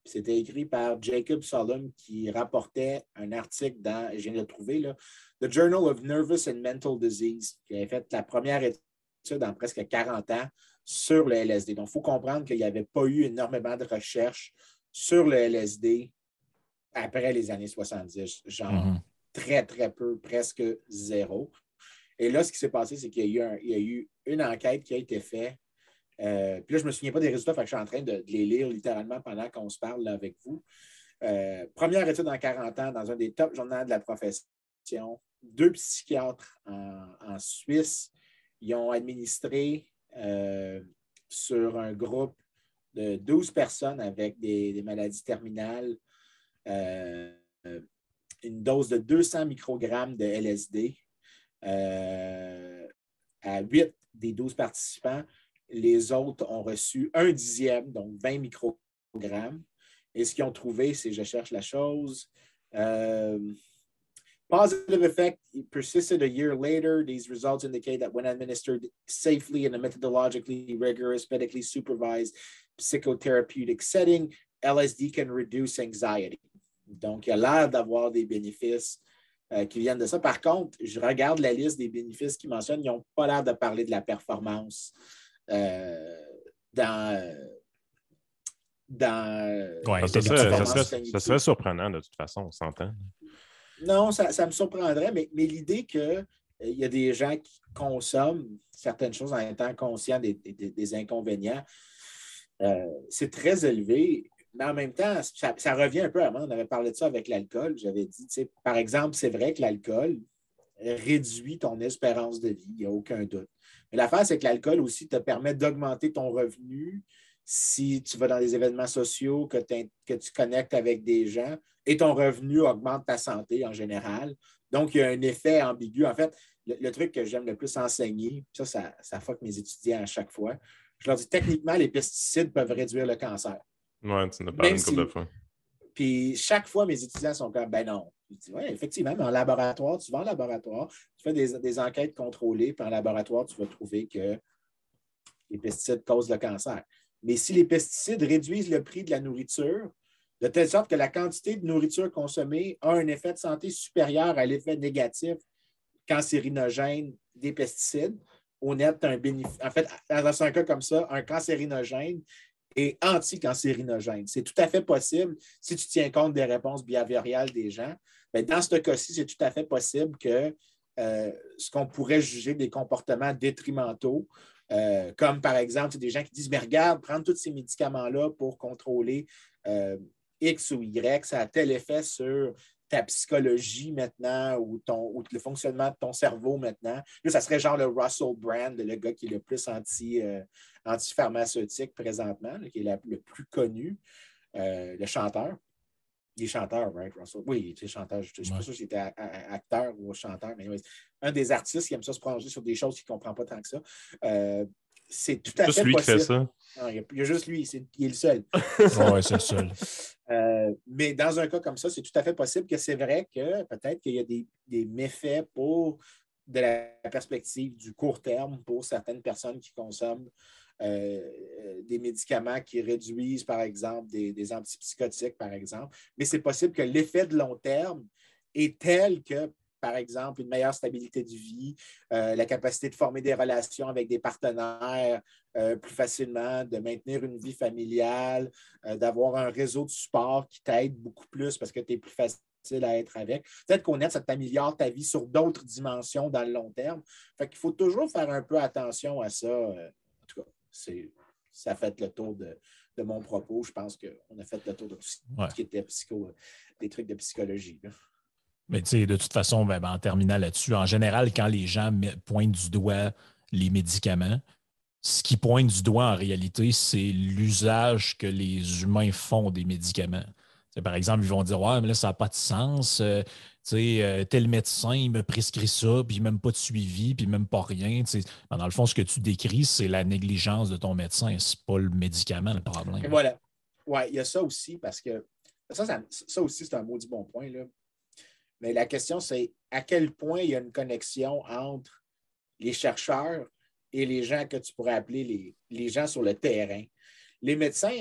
C'était écrit par Jacob Solom qui rapportait un article dans, je viens de le trouver, là, The Journal of Nervous and Mental Disease, qui avait fait la première étude en presque 40 ans sur le LSD. Donc, il faut comprendre qu'il n'y avait pas eu énormément de recherches sur le LSD après les années 70, genre très, très peu, presque zéro. Et là, ce qui s'est passé, c'est qu'il y a eu une enquête qui a été faite. Puis là, je ne me souviens pas des résultats, fait que je suis en train de les lire littéralement pendant qu'on se parle là, avec vous. Première étude en 40 ans dans un des top journaux de la profession. 2 psychiatres en Suisse. Ils ont administré sur un groupe de 12 personnes avec des maladies terminales une dose de 200 microgrammes de LSD à 8 des 12 participants. Les autres ont reçu 1/10, donc 20 microgrammes. Et ce qu'ils ont trouvé, c'est, je cherche la chose, positive effect persisted a year later. These results indicate that when administered safely in a methodologically rigorous, medically supervised psychotherapeutic setting, LSD can reduce anxiety. Donc, il y a l'air d'avoir des bénéfices qui viennent de ça. Par contre, je regarde la liste des bénéfices qu'ils mentionnent, ils n'ont pas l'air de parler de la performance Ça serait surprenant de toute façon, on s'entend. Non, ça me surprendrait, mais l'idée qu'il y a des gens qui consomment certaines choses en étant conscients des inconvénients, c'est très élevé. Mais en même temps, ça revient un peu avant. On avait parlé de ça avec l'alcool. J'avais dit, par exemple, c'est vrai que l'alcool réduit ton espérance de vie, il n'y a aucun doute. Mais l'affaire, c'est que l'alcool aussi te permet d'augmenter ton revenu si tu vas dans des événements sociaux, que tu connectes avec des gens et ton revenu augmente ta santé en général. Donc, il y a un effet ambigu. En fait, le truc que j'aime le plus enseigner, ça fuck mes étudiants à chaque fois, je leur dis techniquement, les pesticides peuvent réduire le cancer. Oui, tu en as parlé une couple de fois. Puis chaque fois, mes étudiants sont comme, ben non. Je dis, oui, effectivement, mais en laboratoire, tu vas en laboratoire, tu fais des enquêtes contrôlées, puis en laboratoire, tu vas trouver que les pesticides causent le cancer. Mais si les pesticides réduisent le prix de la nourriture, de telle sorte que la quantité de nourriture consommée a un effet de santé supérieur à l'effet négatif cancérinogène des pesticides, au net, tu as un bénéfice. En fait, dans un cas comme ça, un cancérinogène est anti-cancérinogène. C'est tout à fait possible, si tu tiens compte des réponses behaviorales des gens, bien, dans ce cas-ci, c'est tout à fait possible que ce qu'on pourrait juger des comportements détrimentaux, comme par exemple, des gens qui disent, mais regarde, prendre tous ces médicaments-là pour contrôler X ou Y, ça a tel effet sur ta psychologie maintenant ou le fonctionnement de ton cerveau maintenant. Là, ça serait genre le Russell Brand, le gars qui est le plus anti-pharmaceutique présentement, là, qui est le plus connu, le chanteur. Il est chanteur, right, Russell? Oui, il est chanteur. Je ne sais pas sûr s'il était acteur ou chanteur, mais un des artistes qui aime ça se prononcer sur des choses qu'il ne comprend pas tant que ça. C'est tout à fait possible. Juste lui qui fait ça. Non, il y a juste lui, il est le seul. Oui, c'est le seul. Mais dans un cas comme ça, c'est tout à fait possible que c'est vrai que peut-être qu'il y a des méfaits de la perspective du court terme pour certaines personnes qui consomment des médicaments qui réduisent, par exemple, des antipsychotiques, par exemple. Mais c'est possible que l'effet de long terme est tel que, par exemple, une meilleure stabilité de vie, la capacité de former des relations avec des partenaires plus facilement, de maintenir une vie familiale, d'avoir un réseau de support qui t'aide beaucoup plus parce que tu es plus facile à être avec. Peut-être qu'au net, ça t'améliore ta vie sur d'autres dimensions dans le long terme. Fait qu'il faut toujours faire un peu attention à ça. En tout cas, ça a fait le tour de mon propos. Je pense qu'on a fait le tour de tout ce qui était des trucs de psychologie. Là. Mais tu sais, de toute façon, en terminant là-dessus, en général, quand les gens pointent du doigt les médicaments, ce qui pointe du doigt en réalité, c'est l'usage que les humains font des médicaments. T'sais, par exemple, ils vont dire ouais, mais là, ça n'a pas de sens. Tel médecin, il me prescrit ça, puis même pas de suivi, puis même pas rien. Dans le fond, ce que tu décris, c'est la négligence de ton médecin. C'est pas le médicament le Et problème. voilà. Ouais, il y a ça aussi, parce que ça aussi, c'est un maudit bon point, là. Mais la question, c'est à quel point il y a une connexion entre les chercheurs et les gens que tu pourrais appeler les gens sur le terrain. Les médecins,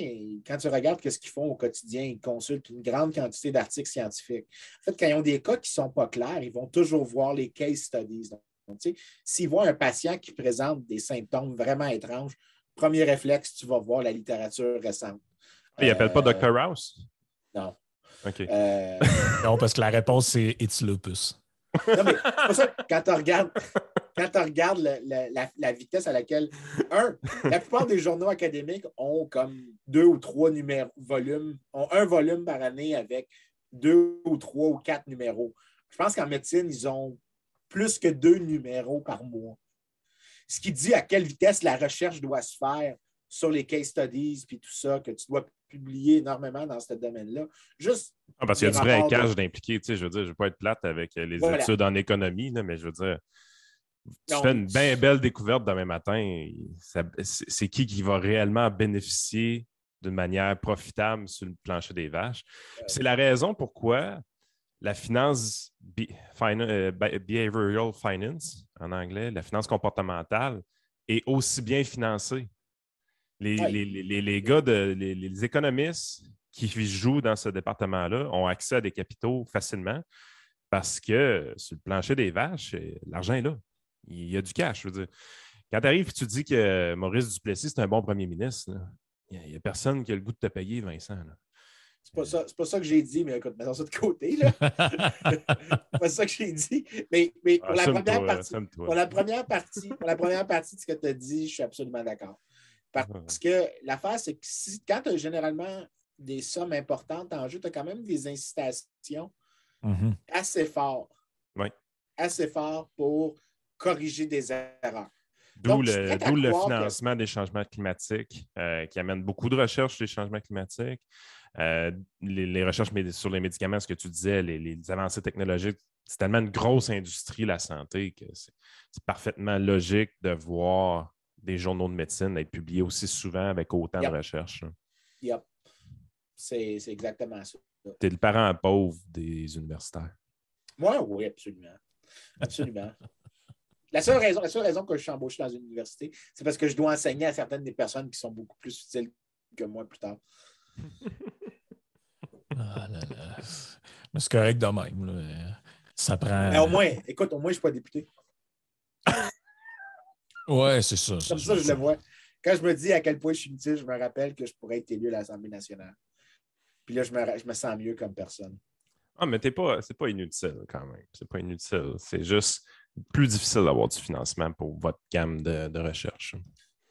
quand tu regardes ce qu'ils font au quotidien, ils consultent une grande quantité d'articles scientifiques. En fait, quand ils ont des cas qui ne sont pas clairs, ils vont toujours voir les case studies. Donc, s'ils voient un patient qui présente des symptômes vraiment étranges, premier réflexe, tu vas voir la littérature récente. Il n'appelle pas Dr. House? Non. OK. Non, parce que la réponse, c'est It's lupus. Non, mais c'est pour ça que quand tu regardes la vitesse à laquelle, la plupart des journaux académiques ont comme 2 ou 3 volumes, ont un volume par année avec 2 ou 3 ou 4 numéros. Je pense qu'en médecine, ils ont plus que 2 numéros par mois. Ce qui dit à quelle vitesse la recherche doit se faire sur les case studies puis tout ça, que tu dois publier énormément dans ce domaine-là. Juste parce qu'il y a du vrai cash d'impliquer. Je veux dire, je ne veux pas être plate avec les études en économie, là, mais je veux dire, tu fais une bien belle découverte demain matin. C'est qui va réellement bénéficier d'une manière profitable sur le plancher des vaches? C'est la raison pourquoi la finance behavioral finance, en anglais, la finance comportementale, est aussi bien financée. Les gars, les économistes qui jouent dans ce département-là ont accès à des capitaux facilement parce que sur le plancher des vaches, l'argent est là. Il y a du cash. Je veux dire. Quand tu arrives et tu dis que Maurice Duplessis, c'est un bon premier ministre, il n'y a personne qui a le goût de te payer, Vincent. Là. C'est pas ça que j'ai dit, mais écoute, mettons ça de côté. Là. C'est pas ça que j'ai dit. Mais pour la première partie de ce que tu as dit, je suis absolument d'accord. Parce que l'affaire, c'est que quand tu as généralement des sommes importantes en jeu, tu as quand même des incitations assez fortes. Oui. Assez fortes pour corriger des erreurs. D'où le financement des changements climatiques qui amène beaucoup de recherches sur les changements climatiques. Les recherches sur les médicaments, ce que tu disais, les avancées technologiques, c'est tellement une grosse industrie, la santé, que c'est parfaitement logique de voir des journaux de médecine être publiés aussi souvent avec autant de recherches. Yep. C'est exactement ça. Tu es le parent pauvre des universitaires. Moi, oui, absolument. Absolument. La seule raison que je suis embauché dans une université, c'est parce que je dois enseigner à certaines des personnes qui sont beaucoup plus utiles que moi plus tard. Ah là là. Mais c'est correct de même. Là. Ça prend. Mais au moins, écoute, je ne suis pas député. Ouais, c'est ça. Comme ça, je le vois. Quand je me dis à quel point je suis utile, je me rappelle que je pourrais être élu à l'Assemblée nationale. Puis là, je me sens mieux comme personne. Ah, mais c'est pas inutile quand même. C'est pas inutile. C'est juste plus difficile d'avoir du financement pour votre gamme de recherche.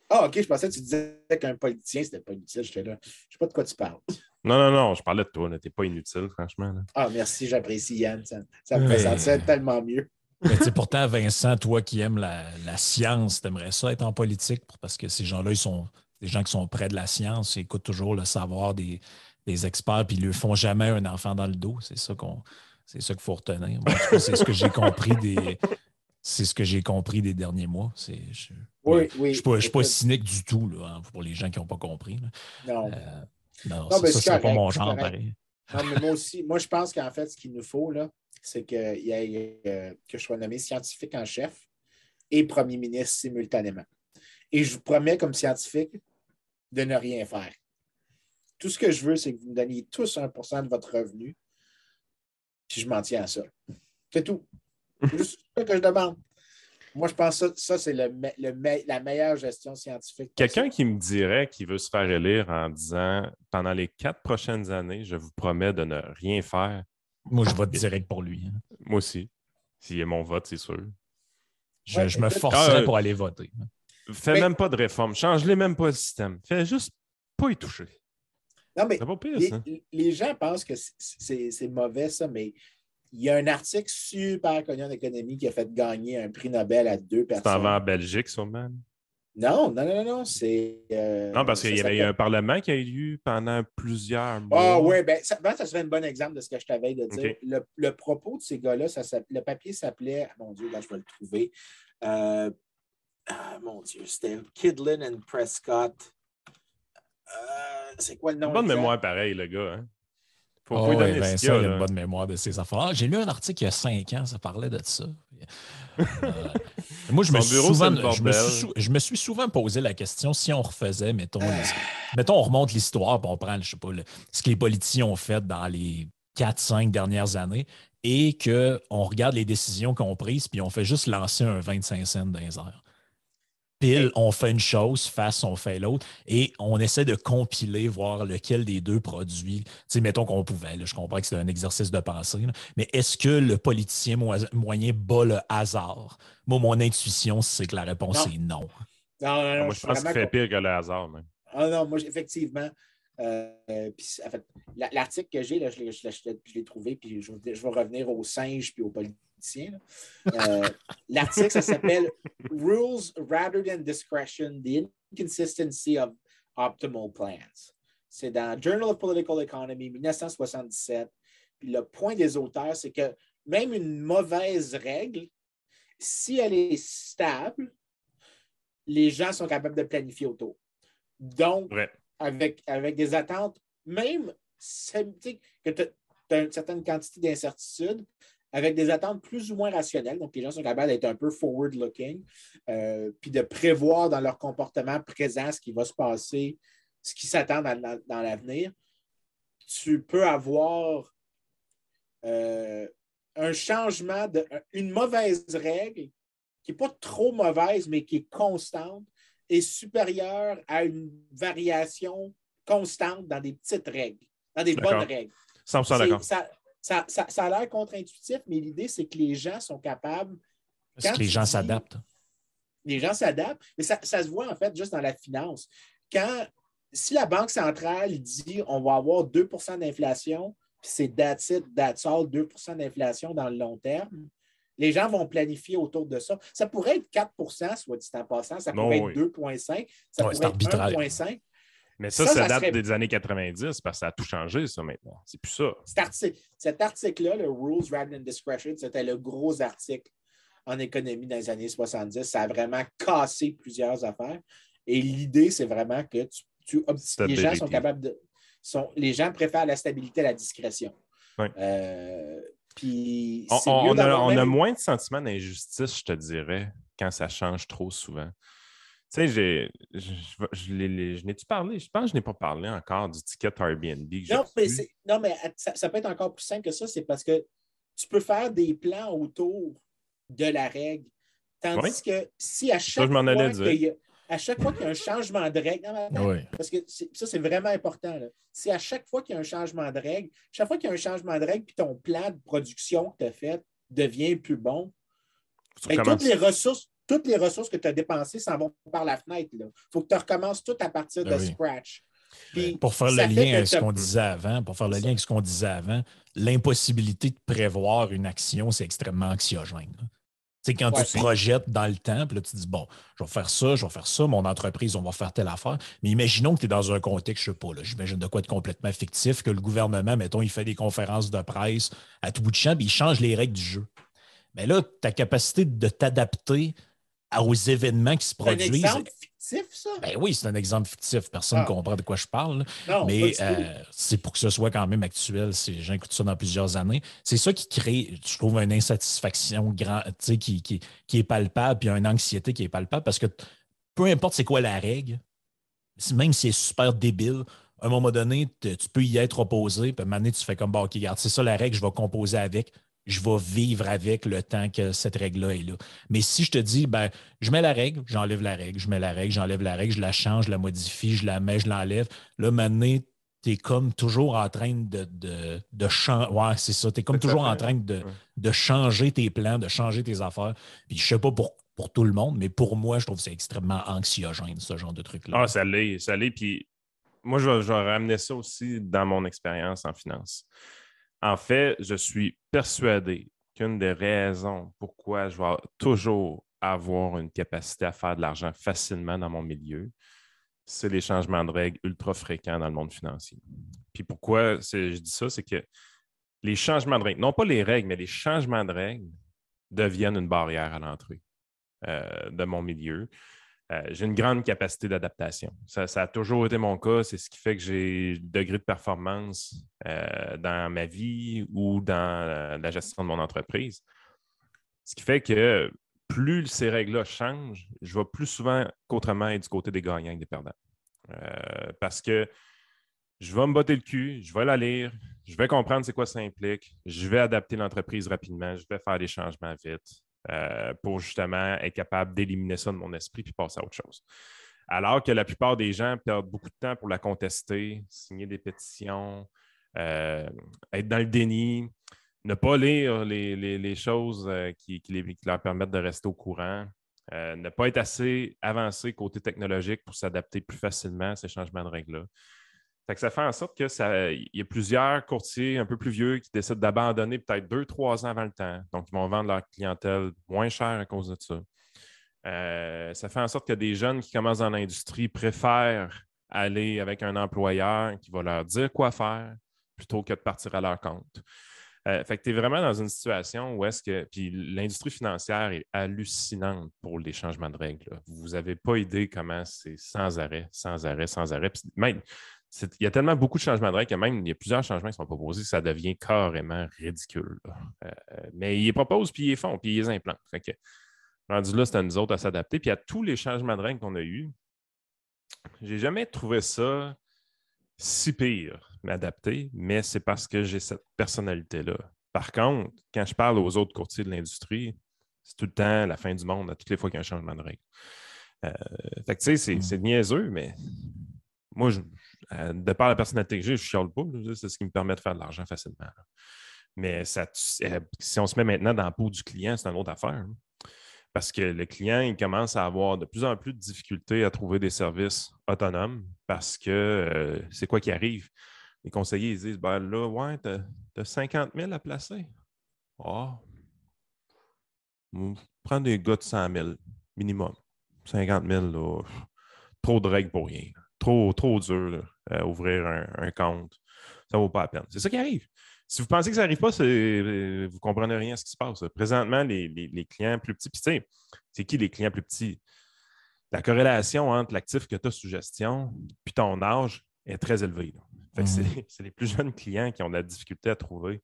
Ah, OK, je pensais que tu disais qu'un politicien, c'était pas inutile. J'étais là. Je ne sais pas de quoi tu parles. Non, je parlais de toi. Tu n'es pas inutile, franchement. Là. Ah, merci, j'apprécie, Yann. Ça me fait sentir tellement mieux. Mais pourtant, Vincent, toi qui aimes la science, tu aimerais ça être en politique parce que ces gens-là, ils sont des gens qui sont près de la science, ils écoutent toujours le savoir des experts, puis ils ne lui font jamais un enfant dans le dos. C'est ça qu'il faut retenir. Moi, c'est ce que j'ai compris des derniers mois. Je ne suis pas cynique du tout là, pour les gens qui n'ont pas compris. Là. Non. Ça, ce n'est pas mon genre, pareil. Non, mais moi, je pense qu'en fait, ce qu'il nous faut, là, c'est que je sois nommé scientifique en chef et premier ministre simultanément. Et je vous promets, comme scientifique, de ne rien faire. Tout ce que je veux, c'est que vous me donniez tous 1% de votre revenu, puis je m'en tiens à ça. C'est tout. C'est juste ça que je demande. Moi, je pense que ça c'est la meilleure gestion scientifique. Quelqu'un qui me dirait qu'il veut se faire élire en disant « Pendant les 4 prochaines années, je vous promets de ne rien faire. » Moi, je vote direct pour lui. Hein. Moi aussi. S'il y a mon vote, c'est sûr. Je me forcerais pour aller voter. Fais même pas de réforme. Change-les même pas le système. Fais juste pas y toucher. Non, mais c'est pas pire, les gens pensent que c'est mauvais, ça, mais il y a un article super connu en économie qui a fait gagner un prix Nobel à 2 Tu t'en personnes. vas en Belgique, sûrement? Non, c'est... Non, parce ça qu'il y avait eu un parlement qui a eu lieu pendant plusieurs mois. Ah oui, ben, ça serait un bon exemple de ce que je t'avais de dire. Okay. Le propos de ces gars-là, le papier s'appelait, mon Dieu, là, je vais le trouver. Mon Dieu, c'était Kidlin and Prescott. C'est quoi le nom? Bonne exact? mémoire pareil, le gars. Hein? Faut lui donner donner Vincent, ce qu'il y a, il a une là. bonne mémoire de ses affaires. Ah, j'ai lu un article il y a 5 ans, ça parlait de ça. Moi, je me suis souvent posé la question si on refaisait, mettons, on remonte l'histoire, puis on prend, je sais pas, ce que les politiciens ont fait dans les 4-5 dernières années et qu'on regarde les décisions qu'ils ont prises, puis on fait juste lancer un 25 cents dans les airs. Pile, on fait une chose, face, on fait l'autre, et on essaie de compiler, voir lequel des deux produits. Tu sais, mettons qu'on pouvait, là, je comprends que c'est un exercice de pensée, là, mais est-ce que le politicien moyen bat le hasard? Moi, mon intuition, c'est que la réponse est non. Non, moi, je pense qu'il fait pire que le hasard, même. Ah non, moi, effectivement. Puis, en fait, l'article que j'ai, là, je l'ai trouvé, puis je vais revenir aux singes puis aux politiciens. L'article, ça s'appelle Rules Rather than Discretion, the Inconsistency of Optimal Plans. C'est dans Journal of Political Economy, 1977. Puis le point des auteurs, c'est que même une mauvaise règle, si elle est stable, les gens sont capables de planifier autour. Donc, avec des attentes, même que tu as une certaine quantité d'incertitude, avec des attentes plus ou moins rationnelles. Donc, les gens sont capables d'être un peu forward-looking, puis de prévoir dans leur comportement présent ce qui va se passer, ce qui s'attend dans l'avenir. Tu peux avoir un changement, une mauvaise règle qui n'est pas trop mauvaise, mais qui est constante, est supérieure à une variation constante dans des petites règles, dans des bonnes règles. 100% d'accord. Ça a l'air contre-intuitif, mais l'idée, c'est que les gens sont capables... Parce que les gens s'adaptent. Les gens s'adaptent, mais ça se voit en fait juste dans la finance. Si la Banque centrale dit on va avoir 2 % d'inflation, puis c'est that's it, that's all, 2 % d'inflation dans le long terme, les gens vont planifier autour de ça. Ça pourrait être 4 %, soit dit en passant, ça pourrait être 2,5 %, ça pourrait être 1,5 %. Mais ça date des années 90 parce que ça a tout changé, ça, maintenant. C'est plus ça. Cet article-là, le Rules Rather than Discretion, c'était le gros article en économie dans les années 70. Ça a vraiment cassé plusieurs affaires. Et l'idée, c'est vraiment que les gens sont capables de... les gens préfèrent la stabilité à la discrétion. Oui. Puis on a moins de sentiment d'injustice, je te dirais, quand ça change trop souvent. Tu sais, je n'ai-tu parlé? Je pense que je n'ai pas parlé encore du ticket Airbnb. Non, mais ça peut être encore plus simple que ça. C'est parce que tu peux faire des plans autour de la règle. Tandis que si à chaque fois qu'il y a un changement de règle, parce que ça, c'est vraiment important. Là. Si à chaque fois qu'il y a un changement de règle, puis ton plan de production que tu as fait devient plus bon, toutes les ressources que tu as dépensées s'en vont par la fenêtre. Il faut que tu recommences tout à partir de scratch. Puis, pour faire le lien avec ce qu'on disait avant, l'impossibilité de prévoir une action, c'est extrêmement anxiogène. C'est quand tu te projettes dans le temps, puis là, tu te dis, bon, je vais faire ça, mon entreprise, on va faire telle affaire. Mais imaginons que tu es dans un contexte, je ne sais pas, là, j'imagine de quoi être complètement fictif, que le gouvernement, mettons, il fait des conférences de presse à tout bout de champ, puis il change les règles du jeu. Mais là, ta capacité de t'adapter aux événements qui se produisent. C'est un exemple fictif, ça? Ben oui, c'est un exemple fictif. Personne ne comprend de quoi je parle. Non, mais c'est pour que ce soit quand même actuel. Si les gens écoutent ça dans plusieurs années. C'est ça qui crée, je trouve, une insatisfaction qui est palpable, puis une anxiété qui est palpable, parce que peu importe c'est quoi la règle, même si c'est super débile, à un moment donné, tu peux y être opposé, puis à un moment donné, tu fais comme, bon, OK, regarde, c'est ça la règle, je vais composer avec. Je vais vivre avec le temps que cette règle-là est là. Mais si je te dis, ben, je mets la règle, j'enlève la règle, je mets la règle, j'enlève la règle, je la change, je la modifie, je la mets, je l'enlève, là, maintenant, tu es comme toujours en train de changer. Ouais, c'est ça. Tu es comme toujours en train de changer tes plans, de changer tes affaires. Puis je sais pas pour tout le monde, mais pour moi, je trouve que c'est extrêmement anxiogène, ce genre de truc-là. Ah, ça l'est. Puis moi, je vais ramener ça aussi dans mon expérience en finance. En fait, je suis persuadé qu'une des raisons pourquoi je vais toujours avoir une capacité à faire de l'argent facilement dans mon milieu, c'est les changements de règles ultra fréquents dans le monde financier. Puis pourquoi je dis ça, c'est que les changements de règles, non pas les règles, mais les changements de règles deviennent une barrière à l'entrée de mon milieu. J'ai une grande capacité d'adaptation. Ça a toujours été mon cas. C'est ce qui fait que j'ai le degré de performance dans ma vie ou dans la gestion de mon entreprise. Ce qui fait que plus ces règles-là changent, je vais plus souvent qu'autrement être du côté des gagnants que des perdants. Parce que je vais me botter le cul, je vais la lire, je vais comprendre c'est quoi ça implique, je vais adapter l'entreprise rapidement, je vais faire des changements vite pour justement être capable d'éliminer ça de mon esprit puis passer à autre chose. Alors que la plupart des gens perdent beaucoup de temps pour la contester, signer des pétitions, être dans le déni, ne pas lire les choses qui leur permettent de rester au courant, ne pas être assez avancé côté technologique pour s'adapter plus facilement à ces changements de règles-là. Fait que ça fait en sorte qu'il y a plusieurs courtiers un peu plus vieux qui décident d'abandonner peut-être 2-3 ans avant le temps. Donc, ils vont vendre leur clientèle moins cher à cause de ça. Ça fait en sorte que des jeunes qui commencent dans l'industrie préfèrent aller avec un employeur qui va leur dire quoi faire plutôt que de partir à leur compte. Fait que tu es vraiment dans une situation où est-ce que. Puis l'industrie financière est hallucinante pour les changements de règles. Là. Vous n'avez pas idée comment c'est sans arrêt, sans arrêt, sans arrêt. Puis même, il y a tellement beaucoup de changements de règles que même il y a plusieurs changements qui sont proposés que ça devient carrément ridicule. Mais ils les proposent, puis ils les font, puis ils les implantent. Fait que, rendu là, c'est à nous autres à s'adapter. Puis à tous les changements de règles qu'on a eus, j'ai jamais trouvé ça si pire m'adapter, mais c'est parce que j'ai cette personnalité-là. Par contre, quand je parle aux autres courtiers de l'industrie, c'est tout le temps la fin du monde à toutes les fois qu'il y a un changement de règle. Fait que tu sais, c'est niaiseux, mais moi, de par la personnalité que j'ai, je ne chiale pas. C'est ce qui me permet de faire de l'argent facilement. Là. Mais si on se met maintenant dans la peau du client, c'est une autre affaire. Hein. Parce que le client, il commence à avoir de plus en plus de difficultés à trouver des services autonomes parce que c'est quoi qui arrive? Les conseillers ils disent ben là, ouais, tu as 50 000 à placer. Ah, prends des gars de 100 000 minimum. 50 000, là, trop de règles pour rien. Trop dur à ouvrir un compte. Ça ne vaut pas la peine. C'est ça qui arrive. Si vous pensez que ça n'arrive pas, vous ne comprenez rien à ce qui se passe. Présentement, les clients plus petits, puis tu sais, c'est qui les clients plus petits? La corrélation entre l'actif que tu as sous gestion puis ton âge est très élevée. Fait que c'est les plus jeunes clients qui ont de la difficulté à trouver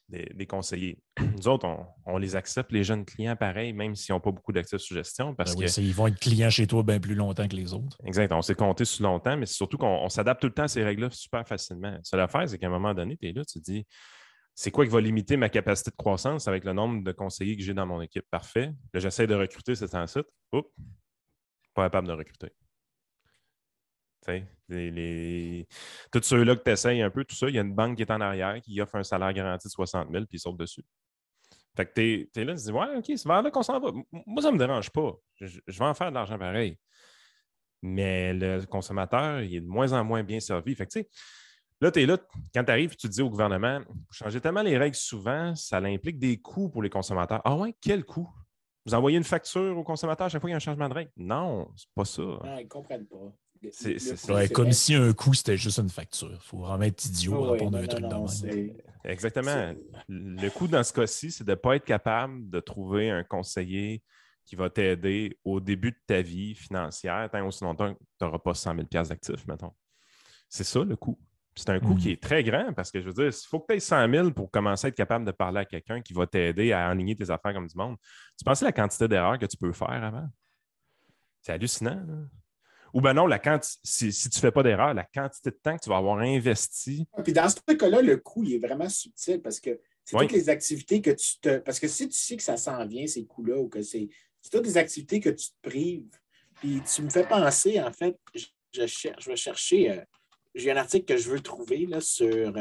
des conseillers. Nous autres, on les accepte, les jeunes clients, pareil, même s'ils n'ont pas beaucoup d'actifs sous gestion. Parce que ils vont être clients chez toi bien plus longtemps que les autres. Exact. On s'est compté sur longtemps, mais c'est surtout qu'on s'adapte tout le temps à ces règles-là super facilement. La seule affaire, c'est qu'à un moment donné, tu es là, tu te dis c'est quoi qui va limiter ma capacité de croissance avec le nombre de conseillers que j'ai dans mon équipe? Parfait. Là, j'essaie de recruter cet site. Oups, pas capable de recruter. Tous ceux-là que tu essayes un peu, tout ça, il y a une banque qui est en arrière qui offre un salaire garanti de 60 000 puis ils sautent dessus. Fait que tu es là, tu te dis ouais, OK, c'est vers là qu'on s'en va. Moi, ça ne me dérange pas. Je vais en faire de l'argent pareil. Mais le consommateur, il est de moins en moins bien servi. Fait que tu sais, là, tu es là, quand tu arrives, tu dis au gouvernement, vous changez tellement les règles souvent, ça implique des coûts pour les consommateurs. Ah ouais, quel coût? Vous envoyez une facture aux consommateurs à chaque fois qu'il y a un changement de règle? Non, c'est pas ça. Non, ils ne comprennent pas. C'est comme si un coût, c'était juste une facture. Il faut vraiment être idiot pour répondre à un truc de même. Exactement. Le coût dans ce cas-ci, c'est de ne pas être capable de trouver un conseiller qui va t'aider au début de ta vie financière, tant aussi longtemps que tu n'auras pas 100 000 d'actifs, mettons. C'est ça, le coût. C'est un coût qui est très grand parce que, je veux dire, il faut que tu aies 100 000 pour commencer à être capable de parler à quelqu'un qui va t'aider à aligner tes affaires comme du monde. Tu penses à la quantité d'erreurs que tu peux faire avant? C'est hallucinant. Là. Ou bien non, si tu ne fais pas d'erreur, la quantité de temps que tu vas avoir investi. Puis dans ce cas-là, le coût il est vraiment subtil parce que c'est toutes les activités que tu te. Parce que si tu sais que ça s'en vient, ces coûts-là, ou que c'est toutes des activités que tu te prives. Puis tu me fais penser, en fait, je vais chercher. J'ai un article que je veux trouver là, sur.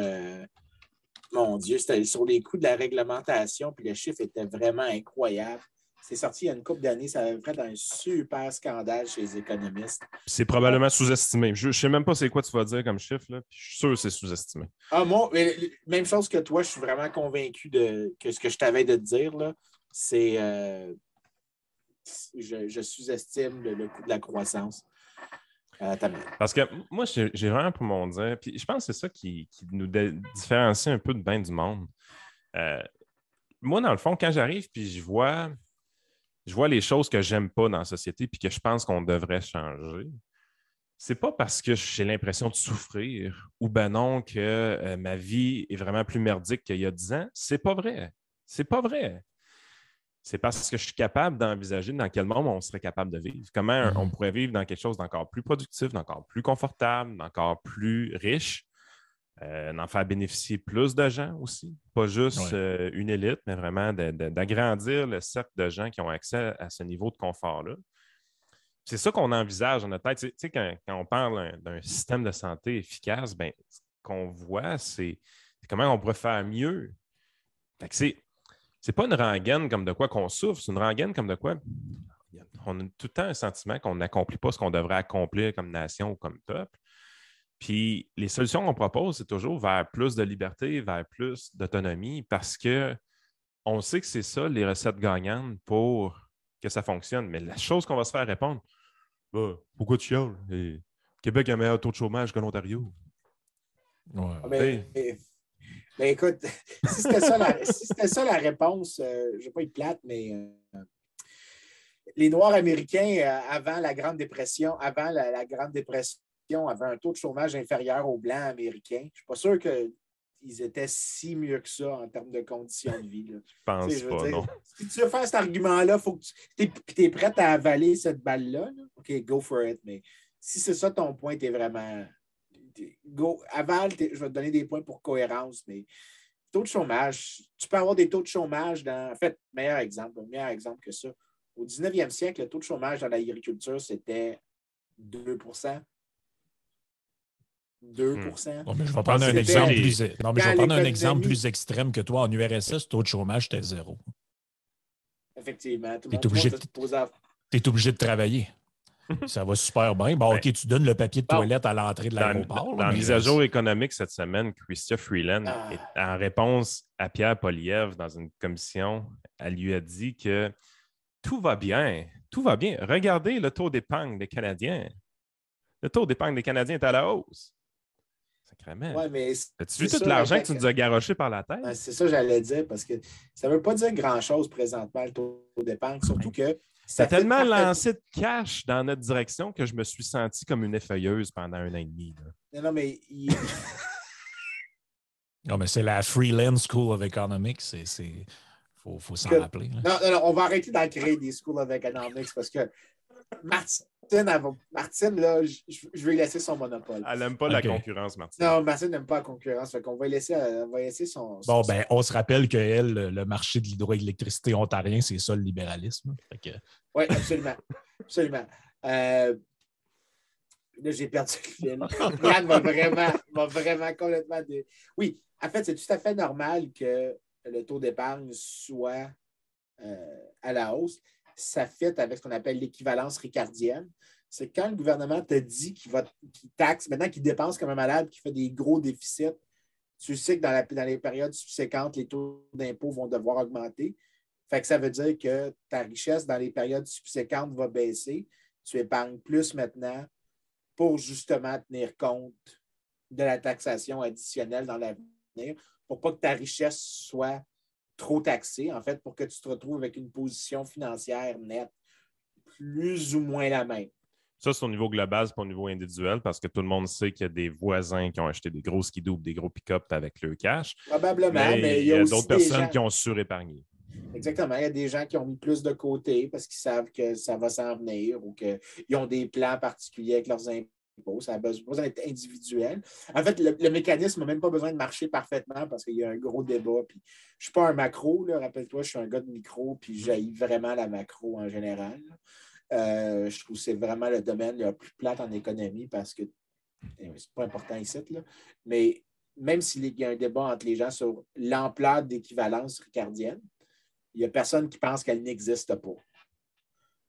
Mon Dieu, c'était sur les coûts de la réglementation, puis le chiffre était vraiment incroyable. C'est sorti il y a une couple d'années. Ça avait fait un super scandale chez les économistes. C'est probablement sous-estimé. Je ne sais même pas c'est quoi tu vas dire comme chiffre, là. Puis je suis sûr que c'est sous-estimé. Moi, même chose que toi, je suis vraiment convaincu que ce que je t'avais de te dire, là, c'est je sous-estime le coût de la croissance. Parce que moi, j'ai vraiment pour mon dire, puis je pense que c'est ça qui nous différencie un peu de bien du monde. Moi, dans le fond, quand j'arrive puis je vois les choses que j'aime pas dans la société puis que je pense qu'on devrait changer, c'est pas parce que j'ai l'impression de souffrir ou ben non que ma vie est vraiment plus merdique qu'il y a 10 ans. C'est pas vrai. C'est pas vrai. C'est parce que je suis capable d'envisager dans quel monde on serait capable de vivre. Comment on pourrait vivre dans quelque chose d'encore plus productif, d'encore plus confortable, d'encore plus riche, d'en faire bénéficier plus de gens aussi. Pas juste une élite, mais vraiment d'agrandir le cercle de gens qui ont accès à ce niveau de confort-là. C'est ça qu'on envisage dans notre tête. Tu sais, quand on parle d'un système de santé efficace, ben, ce qu'on voit, c'est comment on pourrait faire mieux. Fait que c'est pas une rengaine comme de quoi qu'on souffre, c'est une rengaine comme de quoi on a tout le temps un sentiment qu'on n'accomplit pas ce qu'on devrait accomplir comme nation ou comme peuple. Puis les solutions qu'on propose, c'est toujours vers plus de liberté, vers plus d'autonomie, parce qu'on sait que c'est ça les recettes gagnantes pour que ça fonctionne. Mais la chose qu'on va se faire répondre, pourquoi tu chiales? Québec a un meilleur taux de chômage que l'Ontario. Mais écoute, si c'était ça la réponse, je ne vais pas être plate, mais les Noirs américains, avant la Grande Dépression, la Grande Dépression, avaient un taux de chômage inférieur aux Blancs américains. Je ne suis pas sûr qu'ils étaient si mieux que ça en termes de conditions de vie. Là. Je pense pas, non. Si tu veux faire cet argument-là, il faut que tu es prêt à avaler cette balle-là. Là. OK, go for it. Mais si c'est ça ton point, tu es vraiment... avale, je vais te donner des points pour cohérence, mais taux de chômage, tu peux avoir des taux de chômage dans... En fait, meilleur exemple que ça. Au 19e siècle, le taux de chômage dans l'agriculture, c'était 2 2 Bon, mais je vais prendre un exemple plus extrême que toi. En URSS, le taux de chômage était 0. Effectivement. Tu es obligé de travailler. Ça va super bien. Bon, OK, tu donnes le papier de toilette à l'entrée de l'aéroport. Dans mise à jour économique cette semaine, Chrystia Freeland, en réponse à Pierre Poilievre dans une commission, elle lui a dit que tout va bien. Tout va bien. Regardez le taux d'épargne des Canadiens. Le taux d'épargne des Canadiens est à la hausse. Sacrément. Ouais, mais as-tu vu tout l'argent que tu nous as garoché par la tête? C'est ça que j'allais dire, parce que ça ne veut pas dire grand-chose présentement, le taux d'épargne, surtout que ça a tellement lancé de cash dans notre direction que je me suis senti comme une effeuilleuse pendant 1 an et demi. Là. Non, mais... Non, mais c'est la Freeland School of Economics. Faut s'en rappeler. Là. Non, on va arrêter d'en créer des School of Economics parce que Martine, là, je vais lui laisser son monopole. Elle n'aime pas la concurrence, Martine. Non, Martine n'aime pas la concurrence. Fait qu'on va laisser son... Bon, ben, on se rappelle qu'elle, le marché de l'hydroélectricité ontarien, c'est ça le libéralisme. Oui, absolument. Absolument. Là, j'ai perdu le fil. Yann va vraiment complètement... Oui, en fait, c'est tout à fait normal que le taux d'épargne soit à la hausse. Ça fit avec ce qu'on appelle l'équivalence ricardienne. C'est quand le gouvernement te dit qu'il taxe, maintenant qu'il dépense comme un malade, qu'il fait des gros déficits, tu sais que dans les périodes subséquentes, les taux d'impôt vont devoir augmenter. Fait que ça veut dire que ta richesse dans les périodes subséquentes va baisser. Tu épargnes plus maintenant pour justement tenir compte de la taxation additionnelle dans l'avenir, pour pas que ta richesse soit trop taxé, en fait, pour que tu te retrouves avec une position financière nette plus ou moins la même. Ça, c'est au niveau global, c'est pas au niveau individuel, parce que tout le monde sait qu'il y a des voisins qui ont acheté des gros skidoo ou des gros pick-up avec le cash. Probablement, mais il y a d'autres personnes qui ont surépargné. Exactement. Il y a des gens qui ont mis plus de côté parce qu'ils savent que ça va s'en venir ou qu'ils ont des plans particuliers avec leurs impôts. Ça n'a pas besoin d'être individuel. En fait, le mécanisme n'a même pas besoin de marcher parfaitement parce qu'il y a un gros débat. Puis, je ne suis pas un macro, là, rappelle-toi, je suis un gars de micro, puis j'haïs vraiment la macro en général. Je trouve que c'est vraiment le domaine le plus plate en économie parce que c'est pas important ici, là. Mais même s'il y a un débat entre les gens sur l'ampleur d'équivalence ricardienne, il n'y a personne qui pense qu'elle n'existe pas.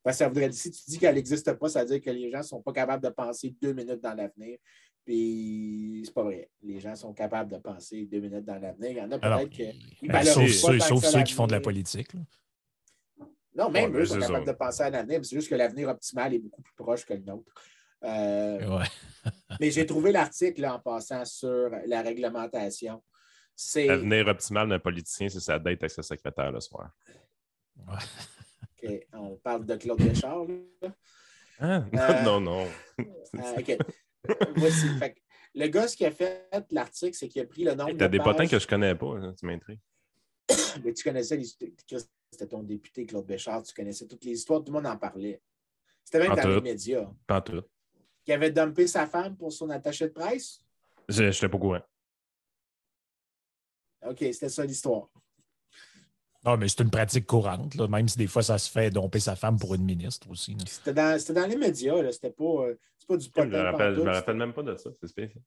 Parce que ça voudrait dire, si tu dis qu'elle n'existe pas, ça veut dire que les gens ne sont pas capables de penser 2 minutes dans l'avenir. Puis c'est pas vrai. Les gens sont capables de penser 2 minutes dans l'avenir. Il y en a peut-être qui... Sauf ceux qui font de la politique. Là. Non, même eux sont capables de penser à l'avenir. C'est juste que l'avenir optimal est beaucoup plus proche que le nôtre. Mais j'ai trouvé l'article là, en passant sur la réglementation. L'avenir optimal d'un politicien, c'est sa date avec sa secrétaire le soir. OK. On parle de Claude Béchard. Là. Hein? Non. OK. Voici. Fait que le gars, ce qui a fait l'article, c'est qu'il a pris le nombre de pages... T'as des potins que je connais pas, hein, tu m'intrigues. Mais tu connaissais c'était ton député, Claude Béchard, tu connaissais toutes les histoires, tout le monde en parlait. C'était même dans les médias. Pas tout. Qui avait dumpé sa femme pour son attaché de presse? Je n'étais pas au courant. OK, c'était ça l'histoire. Non, mais c'est une pratique courante, là, même si des fois ça se fait domper sa femme pour une ministre aussi. C'était dans les médias, là, c'était pas du potin. Je me rappelle même pas de ça, c'est spécial.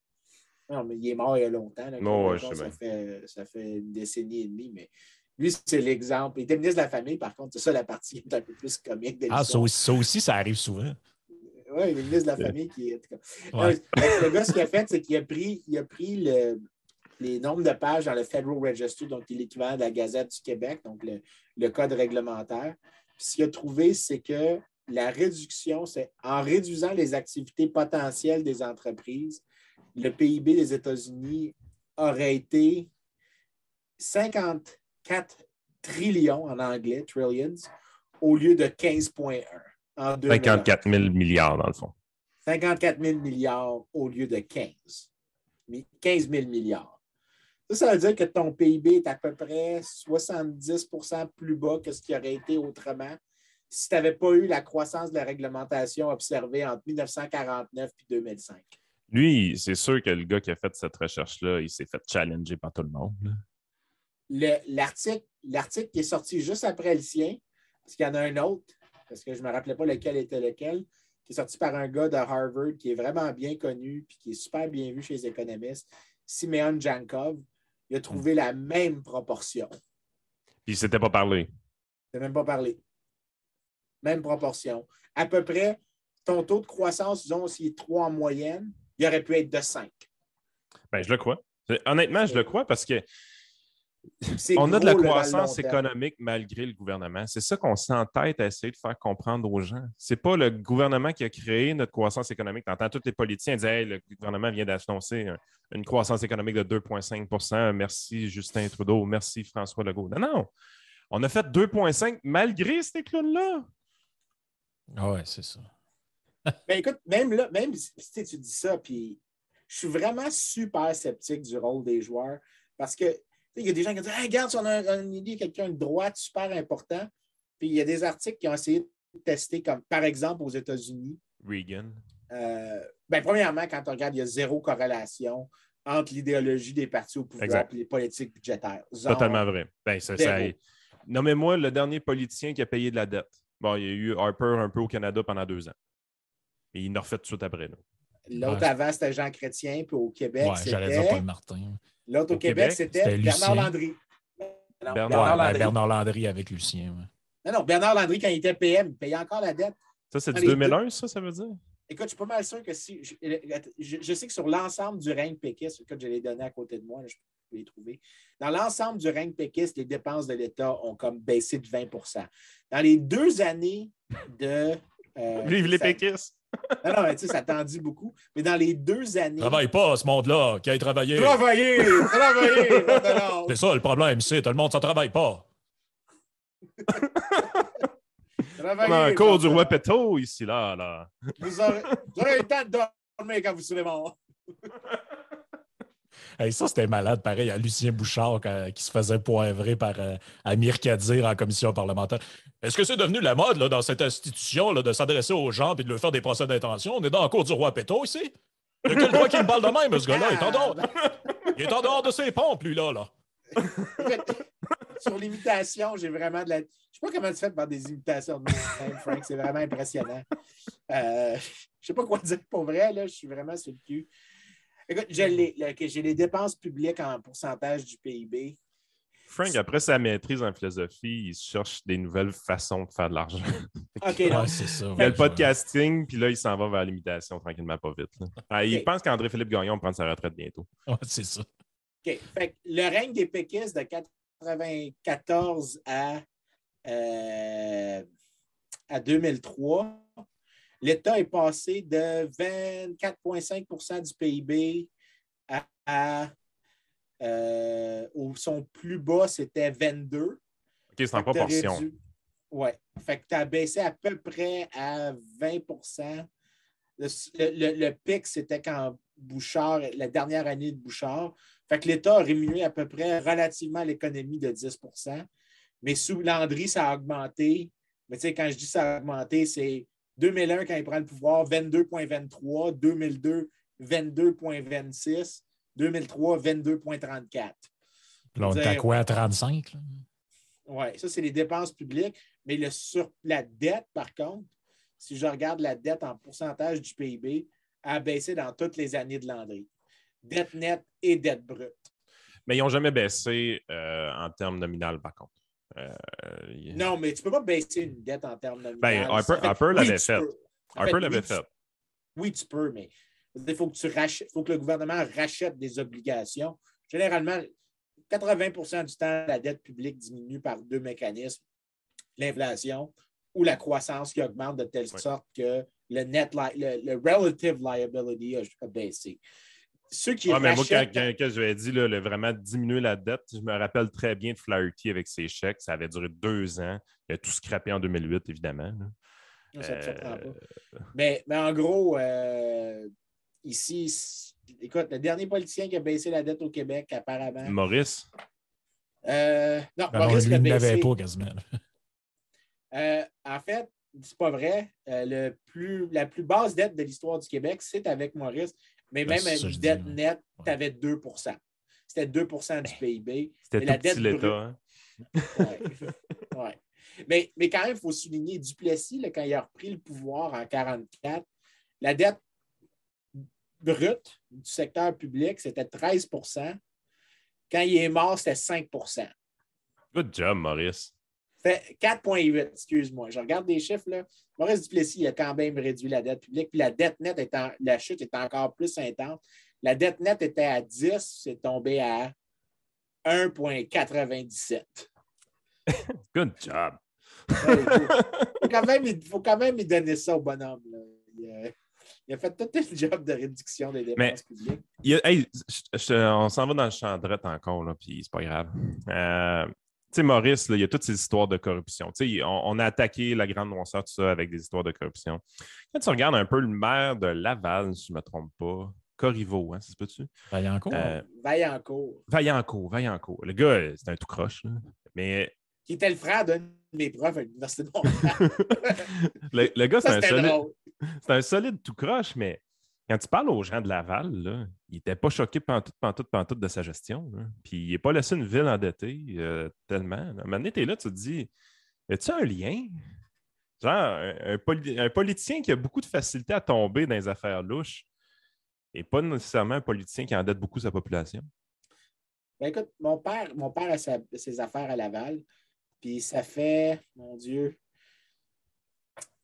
Non, mais il est mort il y a longtemps. Là, non, je sais ça fait une décennie et demie, mais lui, c'est l'exemple. Il était ministre de la Famille, par contre, c'est ça la partie qui est un peu plus comique de l'histoire. Ça aussi, ça arrive souvent. Oui, il est ministre de la Famille qui est... Ouais. Le gars, ce qu'il a fait, c'est qu'il a pris les nombres de pages dans le Federal Register, donc qui est l'équivalent de la Gazette du Québec, donc le code réglementaire. Puis ce qu'il a trouvé, c'est que la réduction, c'est en réduisant les activités potentielles des entreprises, le PIB des États-Unis aurait été 54 trillions en anglais, trillions, au lieu de 15,1 en 2000. 54 000 milliards, dans le fond. 54 000 milliards au lieu de 15. 15 000 milliards. Ça veut dire que ton PIB est à peu près 70 % plus bas que ce qui aurait été autrement si tu n'avais pas eu la croissance de la réglementation observée entre 1949 et 2005. Lui, c'est sûr que le gars qui a fait cette recherche-là, il s'est fait challenger par tout le monde. L'article qui est sorti juste après le sien, parce qu'il y en a un autre, parce que je ne me rappelais pas lequel était lequel, qui est sorti par un gars de Harvard qui est vraiment bien connu et qui est super bien vu chez les économistes, Simeon Jankov. Il a trouvé la même proportion. Puis il ne s'était pas parlé. Il n'a même pas parlé. Même proportion. À peu près, ton taux de croissance, disons, s'il est 3 en moyenne, il aurait pu être de 5. Bien, je le crois. Honnêtement, je le crois parce que on a de la croissance économique malgré le gouvernement. C'est ça qu'on s'entête à essayer de faire comprendre aux gens. Ce n'est pas le gouvernement qui a créé notre croissance économique. Tu entends tous les politiciens dire hey, le gouvernement vient d'annoncer une croissance économique de 2,5 %. Merci Justin Trudeau, merci François Legault. Non. On a fait 2,5 malgré ces clowns-là. Ah ouais, c'est ça. Ben écoute, même là, même si tu dis ça, puis je suis vraiment super sceptique du rôle des joueurs parce que il y a des gens qui disent hey, regarde, si on a une idée, quelqu'un de droite super important. Puis il y a des articles qui ont essayé de tester, comme par exemple aux États-Unis. Reagan. Premièrement, quand on regarde, il y a zéro corrélation entre l'idéologie des partis au pouvoir et les politiques budgétaires. Totalement vrai. Nommez-moi le dernier politicien qui a payé de la dette. Bon, il y a eu Harper un peu au Canada pendant 2 ans. Et il en a refait tout de suite après. L'autre avant, c'était Jean Chrétien, puis au Québec, c'était... j'allais dire Paul Martin. L'autre au Québec, c'était Bernard Landry. Bernard Landry avec Lucien. Ouais. Non, Bernard Landry, quand il était PM, il payait encore la dette. Ça, c'est du 2001, ça veut dire? Écoute, je suis pas mal sûr que si... Je sais que sur l'ensemble du règne péquiste, écoute, je l'ai donné à côté de moi, là, je peux les trouver. Dans l'ensemble du règne péquiste, les dépenses de l'État ont comme baissé de 20 %. Dans les 2 années de... Vive les péquistes! Non, mais tu sais, ça t'en dit beaucoup. Mais dans les 2 années... Travaille pas, ce monde-là, qui aille travailler. Travailler! C'est ça, le problème, c'est tout le monde, ça travaille pas. On a un cours du roi Péto ici, là. Vous aurez le temps de dormir quand vous serez mort. Hey, ça, c'était malade, pareil, à Lucien Bouchard qui se faisait poivrer par Amir Kadir en commission parlementaire. Est-ce que c'est devenu la mode là, dans cette institution là, de s'adresser aux gens et de leur faire des procès d'intention? On est dans la cour du roi Péto ici? Il y a quel droit qui me parle de même, ce gars-là? Il est en dehors de ses pompes, lui, là. Sur l'imitation, j'ai vraiment de la... Je sais pas comment tu fais de faire des imitations de moi, Frank. C'est vraiment impressionnant. Je sais pas quoi dire pour vrai, là. Je suis vraiment sur le cul. Écoute, j'ai les dépenses publiques en pourcentage du PIB. Frank, après sa maîtrise en philosophie, il cherche des nouvelles façons de faire de l'argent. OK, Ouais, non. c'est ça. Il y a le podcasting, puis là, il s'en va vers l'imitation tranquillement, pas vite. Là. Il pense qu'André-Philippe Gagnon va prendre sa retraite bientôt. Ouais, c'est ça. OK. Fait que le règne des péquistes de 1994 à 2003, l'État est passé de 24,5 du PIB son plus bas, c'était 22. OK, c'est en proportion. Oui. Fait que tu as baissé à peu près à 20 Le pic, c'était quand Bouchard, la dernière année de Bouchard. Fait que l'État a rémunéré à peu près relativement l'économie de 10 mais sous Landry, ça a augmenté. Mais tu sais, quand je dis ça a augmenté, c'est 2001, quand il prend le pouvoir, 22,23, 2002, 22,26, 2003, 22,34. Là, on est à quoi, à 35? Oui, ça, c'est les dépenses publiques. Mais la dette, par contre, si je regarde la dette en pourcentage du PIB, a baissé dans toutes les années de Landry. Dette nette et dette brute. Mais ils n'ont jamais baissé en termes nominal, par contre. Non, mais tu ne peux pas baisser une dette en termes nominal. Ben, Harper l'avait fait. Harper l'avait fait. Oui, tu peux, mais il faut que le gouvernement rachète des obligations. Généralement, 80 du temps, la dette publique diminue par deux mécanismes, l'inflation ou la croissance qui augmente de telle sorte que le relative liability a baissé. Ceux qui mais rachètent... moi, quand je lui ai dit là, vraiment diminuer la dette, je me rappelle très bien de Flaherty avec ses chèques. Ça avait duré 2 ans. Il a tout scrappé en 2008, évidemment. Non, ça ne me surprend pas. Mais en gros, ici, écoute, le dernier politicien qui a baissé la dette au Québec, apparemment... Maurice? Non, Maurice l'a baissé. Il n'avait pas quasiment. En fait, c'est pas vrai. La plus basse dette de l'histoire du Québec, c'est avec Maurice. Mais même avec une dette nette, tu avais 2 C'était 2 du PIB. C'était tout petit l'État. Ouais. Mais quand même, il faut souligner Duplessis, là, quand il a repris le pouvoir en 1944, la dette brute du secteur public, c'était 13 Quand il est mort, c'était 5 Good job, Maurice. Fait 4,8, excuse-moi. Je regarde des chiffres, là. Maurice Duplessis a quand même réduit la dette publique, puis la dette nette, la chute est encore plus intense. La dette nette était à 10, c'est tombé à 1,97. Good job. Il faut quand même lui donner ça au bonhomme. Là. Il a fait tout le job de réduction des dépenses publiques. On s'en va dans le champ de droite encore, là, puis c'est pas grave. Tu sais, Maurice, là, il y a toutes ces histoires de corruption. Tu sais, on a attaqué la grande noirceur, tout ça, avec des histoires de corruption. Quand tu regardes un peu le maire de Laval, si je ne me trompe pas, Corriveau, ça se peut-tu? Vaillancourt. Vaillancourt. Le gars, c'est un tout croche. Là. Mais... Qui était le frère d'un de mes profs à l'Université de Montréal. le gars, c'est un solide tout croche, mais quand tu parles aux gens de Laval, là, il n'était pas choqué pantoute de sa gestion. Là. Puis il n'est pas laissé une ville endettée tellement. À un moment donné, tu es là, tu te dis, y a-tu un lien? Genre, un politicien qui a beaucoup de facilité à tomber dans les affaires louches et pas nécessairement un politicien qui endette beaucoup sa population. Ben écoute, mon père a ses affaires à Laval, puis ça fait, mon Dieu,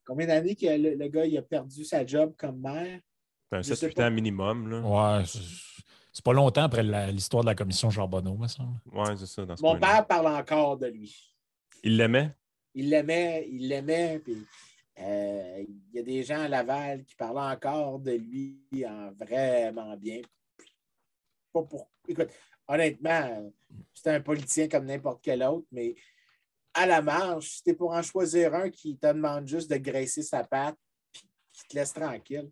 combien d'années que le gars il a perdu sa job comme maire? C'est un 7-8 ans minimum. Là. Ouais, c'est pas longtemps après l'histoire de la commission Charbonneau, me semble. Ouais, c'est ça. Mon père parle encore de lui. Il l'aimait? Il l'aimait, puis il y a des gens à Laval qui parlent encore de lui en vraiment bien. Écoute, honnêtement, c'est un politicien comme n'importe quel autre, mais à la marge, si tu es pour en choisir un qui te demande juste de graisser sa patte puis qui te laisse tranquille,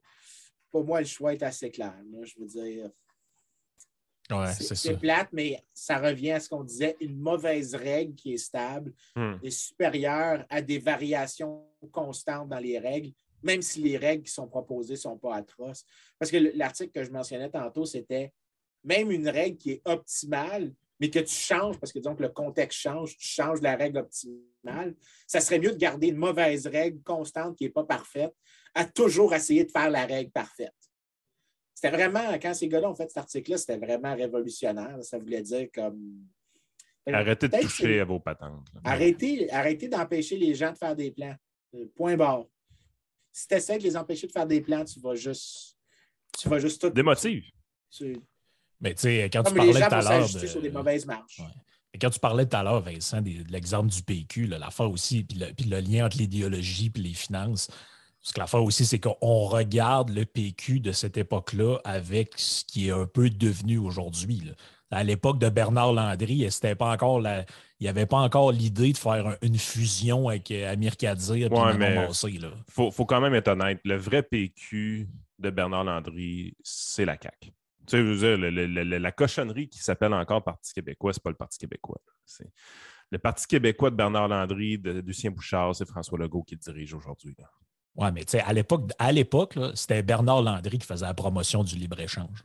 pour moi, le choix est assez clair. Là, je veux dire, ouais, c'est plate, mais ça revient à ce qu'on disait, une mauvaise règle qui est stable est supérieure à des variations constantes dans les règles, même si les règles qui sont proposées ne sont pas atroces. Parce que l'article que je mentionnais tantôt, c'était même une règle qui est optimale, mais que tu changes, parce que disons que le contexte change, tu changes la règle optimale, ça serait mieux de garder une mauvaise règle constante qui n'est pas parfaite, à toujours essayer de faire la règle parfaite. C'était vraiment, quand ces gars-là ont fait cet article-là, c'était vraiment révolutionnaire. Ça voulait dire comme Arrêtez de toucher à vos patentes. Arrêtez d'empêcher les gens de faire des plans. Point barre. Si tu essaies de les empêcher de faire des plans, tu vas juste tout. Démotive. Mais tu sais, quand tu Comme les parlais gens tout à vont l'heure. s'ajuster sur des mauvaises marches. Ouais. Et quand tu parlais tout à l'heure, Vincent, de l'exemple du PQ, l'affaire aussi, puis le lien entre l'idéologie et les finances. Parce que l'affaire aussi, c'est qu'on regarde le PQ de cette époque-là avec ce qui est un peu devenu aujourd'hui. À l'époque de Bernard Landry, il n'y avait pas encore l'idée de faire une fusion avec Amir Kadir et Manon Massé. Faut quand même être honnête. Le vrai PQ de Bernard Landry, c'est la CAQ. Tu sais, je veux dire, la cochonnerie qui s'appelle encore Parti québécois, c'est pas le Parti québécois. C'est le Parti québécois de Bernard Landry, de Lucien Bouchard, c'est François Legault qui le dirige aujourd'hui. Oui, mais tu sais, à l'époque, c'était Bernard Landry qui faisait la promotion du libre-échange.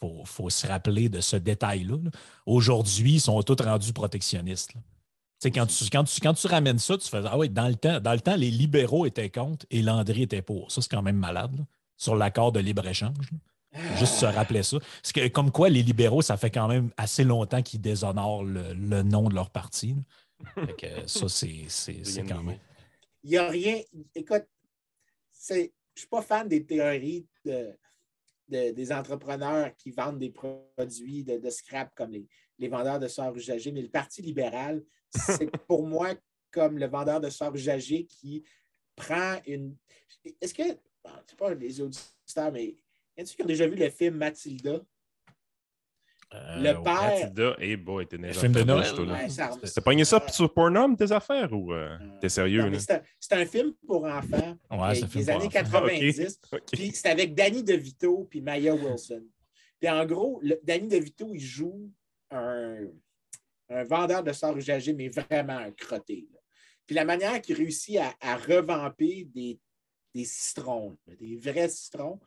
Il faut se rappeler de ce détail-là. Aujourd'hui, ils sont tous rendus protectionnistes. Quand tu ramènes ça, tu fais ah oui, dans le temps, les libéraux étaient contre et Landry était pour. Ça, c'est quand même malade, sur l'accord de libre-échange. Juste se rappeler ça. Parce que, comme quoi, les libéraux, ça fait quand même assez longtemps qu'ils déshonorent le nom de leur parti. Fait que ça, c'est quand même. Il n'y a rien. Écoute, je ne suis pas fan des théories des entrepreneurs qui vendent des produits de scrap comme les vendeurs de soeurs usagées, mais le Parti libéral, c'est pour moi comme le vendeur de soeurs usagées qui prend une. Est-ce que. Je ne sais pas les auditeurs, mais est-ce qu'ils ont déjà vu le film Mathilda? Le père. Mathilda, t'es le film de Noël. T'as pogné ça sur Pornhub, tes affaires, ou t'es sérieux? Non, c'est un film pour enfants des années 90. Okay. Puis c'est avec Danny DeVito puis Maya Wilson. Puis en gros, Danny DeVito, il joue un vendeur de soeurs usagées, mais vraiment un crotté. Là. Puis la manière qu'il réussit à revamper des citrons, des vrais citrons,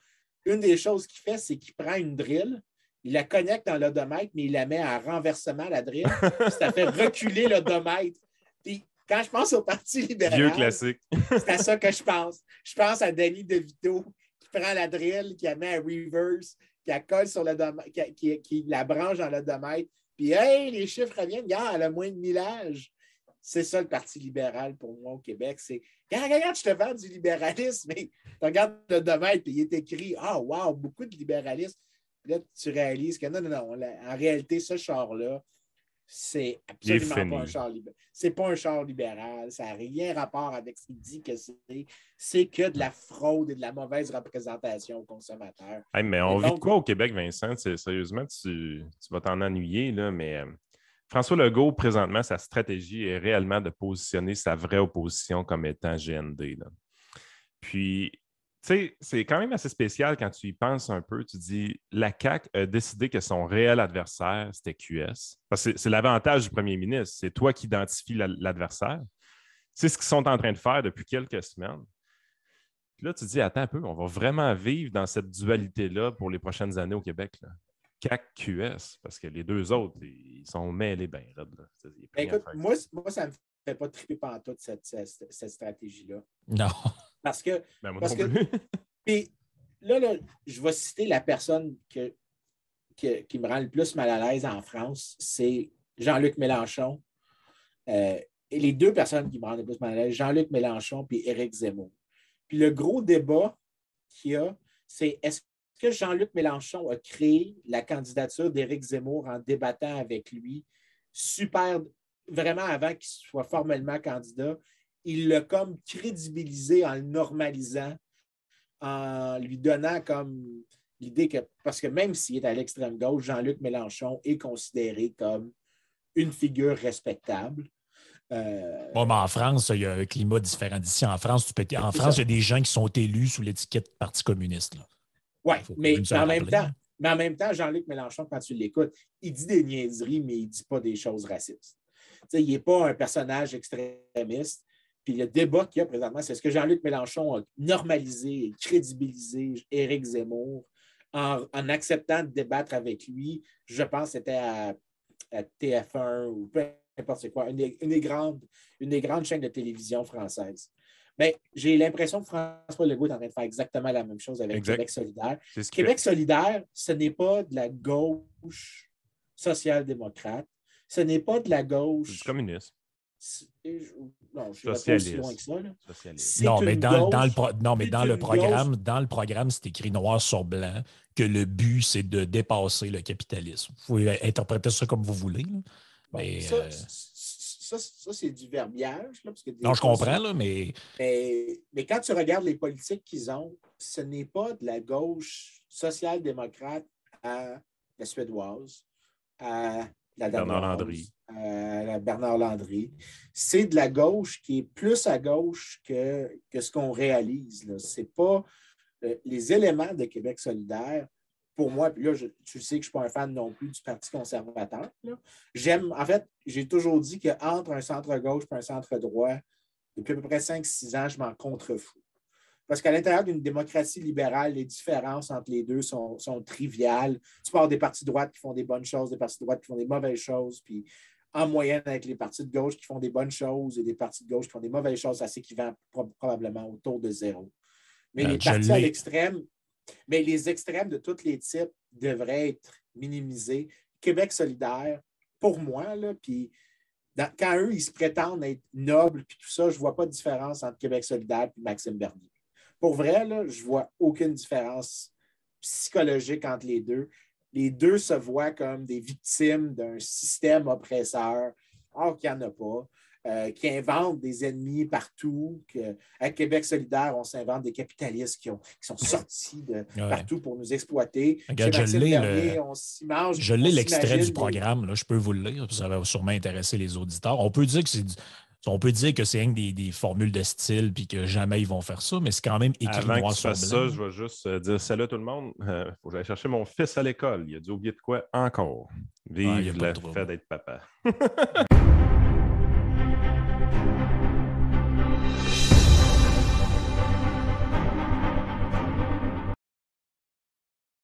une des choses qu'il fait, c'est qu'il prend une drill, il la connecte dans l'odomètre, mais il la met à renversement, la drill. Ça fait reculer l'odomètre. Puis quand je pense au Parti libéral, vieux classique. C'est à ça que je pense. Je pense à Danny DeVito qui prend la drill, qui la met à reverse, qui la colle sur l'odomètre, qui la branche dans l'odomètre. Puis, hey, les chiffres reviennent. Regarde, elle a moins de millage. C'est ça le Parti libéral pour moi au Québec. C'est regarde, je te vends du libéralisme, mais tu regardes l'odomètre, puis il est écrit ah, wow, beaucoup de libéralisme. Puis là, tu réalises que non, en réalité, ce char-là, c'est absolument pas un char libéral. C'est pas un char libéral. Ça n'a rien rapport avec ce qu'il dit que c'est. C'est que de la fraude et de la mauvaise représentation aux consommateurs. Hey, mais on vit de quoi au Québec, Vincent? Sérieusement, tu vas t'en ennuyer, là, mais François Legault, présentement, sa stratégie est réellement de positionner sa vraie opposition comme étant GND. Là. Puis, tu sais, c'est quand même assez spécial quand tu y penses un peu. Tu dis, la CAQ a décidé que son réel adversaire, c'était QS. Parce que c'est l'avantage du premier ministre. C'est toi qui identifies l'adversaire. C'est ce qu'ils sont en train de faire depuis quelques semaines. Puis là, tu te dis, attends un peu, on va vraiment vivre dans cette dualité-là pour les prochaines années au Québec. Là. CAQ-QS, parce que les deux autres, ils sont mêlés bien raides. Écoute, moi, ça ne me fait pas triper pantoute cette stratégie-là. Non. Parce que. Ben, moi parce non plus. Puis là, je vais citer la personne qui me rend le plus mal à l'aise en France, c'est Jean-Luc Mélenchon. Et les deux personnes qui me rendent le plus mal à l'aise, Jean-Luc Mélenchon et Éric Zemmour. Puis le gros débat qu'il y a, c'est est-ce que Jean-Luc Mélenchon a créé la candidature d'Éric Zemmour en débattant avec lui, vraiment avant qu'il soit formellement candidat. Il l'a comme crédibilisé en le normalisant, en lui donnant comme l'idée que, parce que même s'il est à l'extrême gauche, Jean-Luc Mélenchon est considéré comme une figure respectable. Bon, mais en France, il y a un climat différent d'ici. En France, il y a des gens qui sont élus sous l'étiquette Parti communiste. Oui, mais en même temps, Jean-Luc Mélenchon, quand tu l'écoutes, il dit des niaiseries, mais il ne dit pas des choses racistes. T'sais, il n'est pas un personnage extrémiste. Puis le débat qu'il y a présentement, c'est est-ce que Jean-Luc Mélenchon a normalisé et crédibilisé Éric Zemmour en acceptant de débattre avec lui. Je pense que c'était à TF1 ou peu importe quoi, une des grandes chaînes de télévision françaises. Mais j'ai l'impression que François Legault est en train de faire exactement la même chose avec Québec solidaire. Québec solidaire, ce n'est pas de la gauche social-démocrate. Ce n'est pas de la C'est du gauche. communisme. Non, je ne vais pas aussi loin que ça. Non, mais dans le programme. Dans le programme, c'est écrit noir sur blanc que le but, c'est de dépasser le capitalisme. Vous pouvez interpréter ça comme vous voulez. Là. Bon, mais, ça c'est du verbiage. Là, parce que non, je comprends, là, mais... Mais quand tu regardes les politiques qu'ils ont, ce n'est pas de la gauche social-démocrate à la suédoise, à la danoise, à la Bernard Landry. C'est de la gauche qui est plus à gauche que ce qu'on réalise. Ce n'est pas les éléments de Québec solidaire. Pour moi, puis là, tu sais que je ne suis pas un fan non plus du Parti conservateur. En fait, j'ai toujours dit qu'entre un centre-gauche et un centre-droit, depuis à peu près 5-6 ans, je m'en contrefous. Parce qu'à l'intérieur d'une démocratie libérale, les différences entre les deux sont triviales. Tu parles des partis de droite qui font des bonnes choses, des partis de droite qui font des mauvaises choses, puis en moyenne, avec les partis de gauche qui font des bonnes choses et des partis de gauche qui font des mauvaises choses, ça s'équivalent probablement autour de 0. Mais les partis à l'extrême, mais les extrêmes de tous les types devraient être minimisés. Québec solidaire, pour moi, là, puis quand eux, ils se prétendent être nobles, puis tout ça, je ne vois pas de différence entre Québec solidaire et Maxime Bernier. Pour vrai, là, je ne vois aucune différence psychologique entre les deux. Les deux se voient comme des victimes d'un système oppresseur, or qu'il n'y en a pas, qui inventent des ennemis partout. À Québec solidaire, on s'invente des capitalistes qui sont sortis de partout pour nous exploiter. Regarde, je l'ai l'extrait du programme, là, je peux vous le lire, ça va sûrement intéresser les auditeurs. On peut dire que c'est une des formules de style puis que jamais ils vont faire ça, mais c'est quand même écrit noir sur blanc. Avant que tu fasses ça, je vais juste dire salut à tout le monde. Faut que j'aille chercher mon fils à l'école. Il a dû oublier de quoi encore. Vive le fait d'être papa.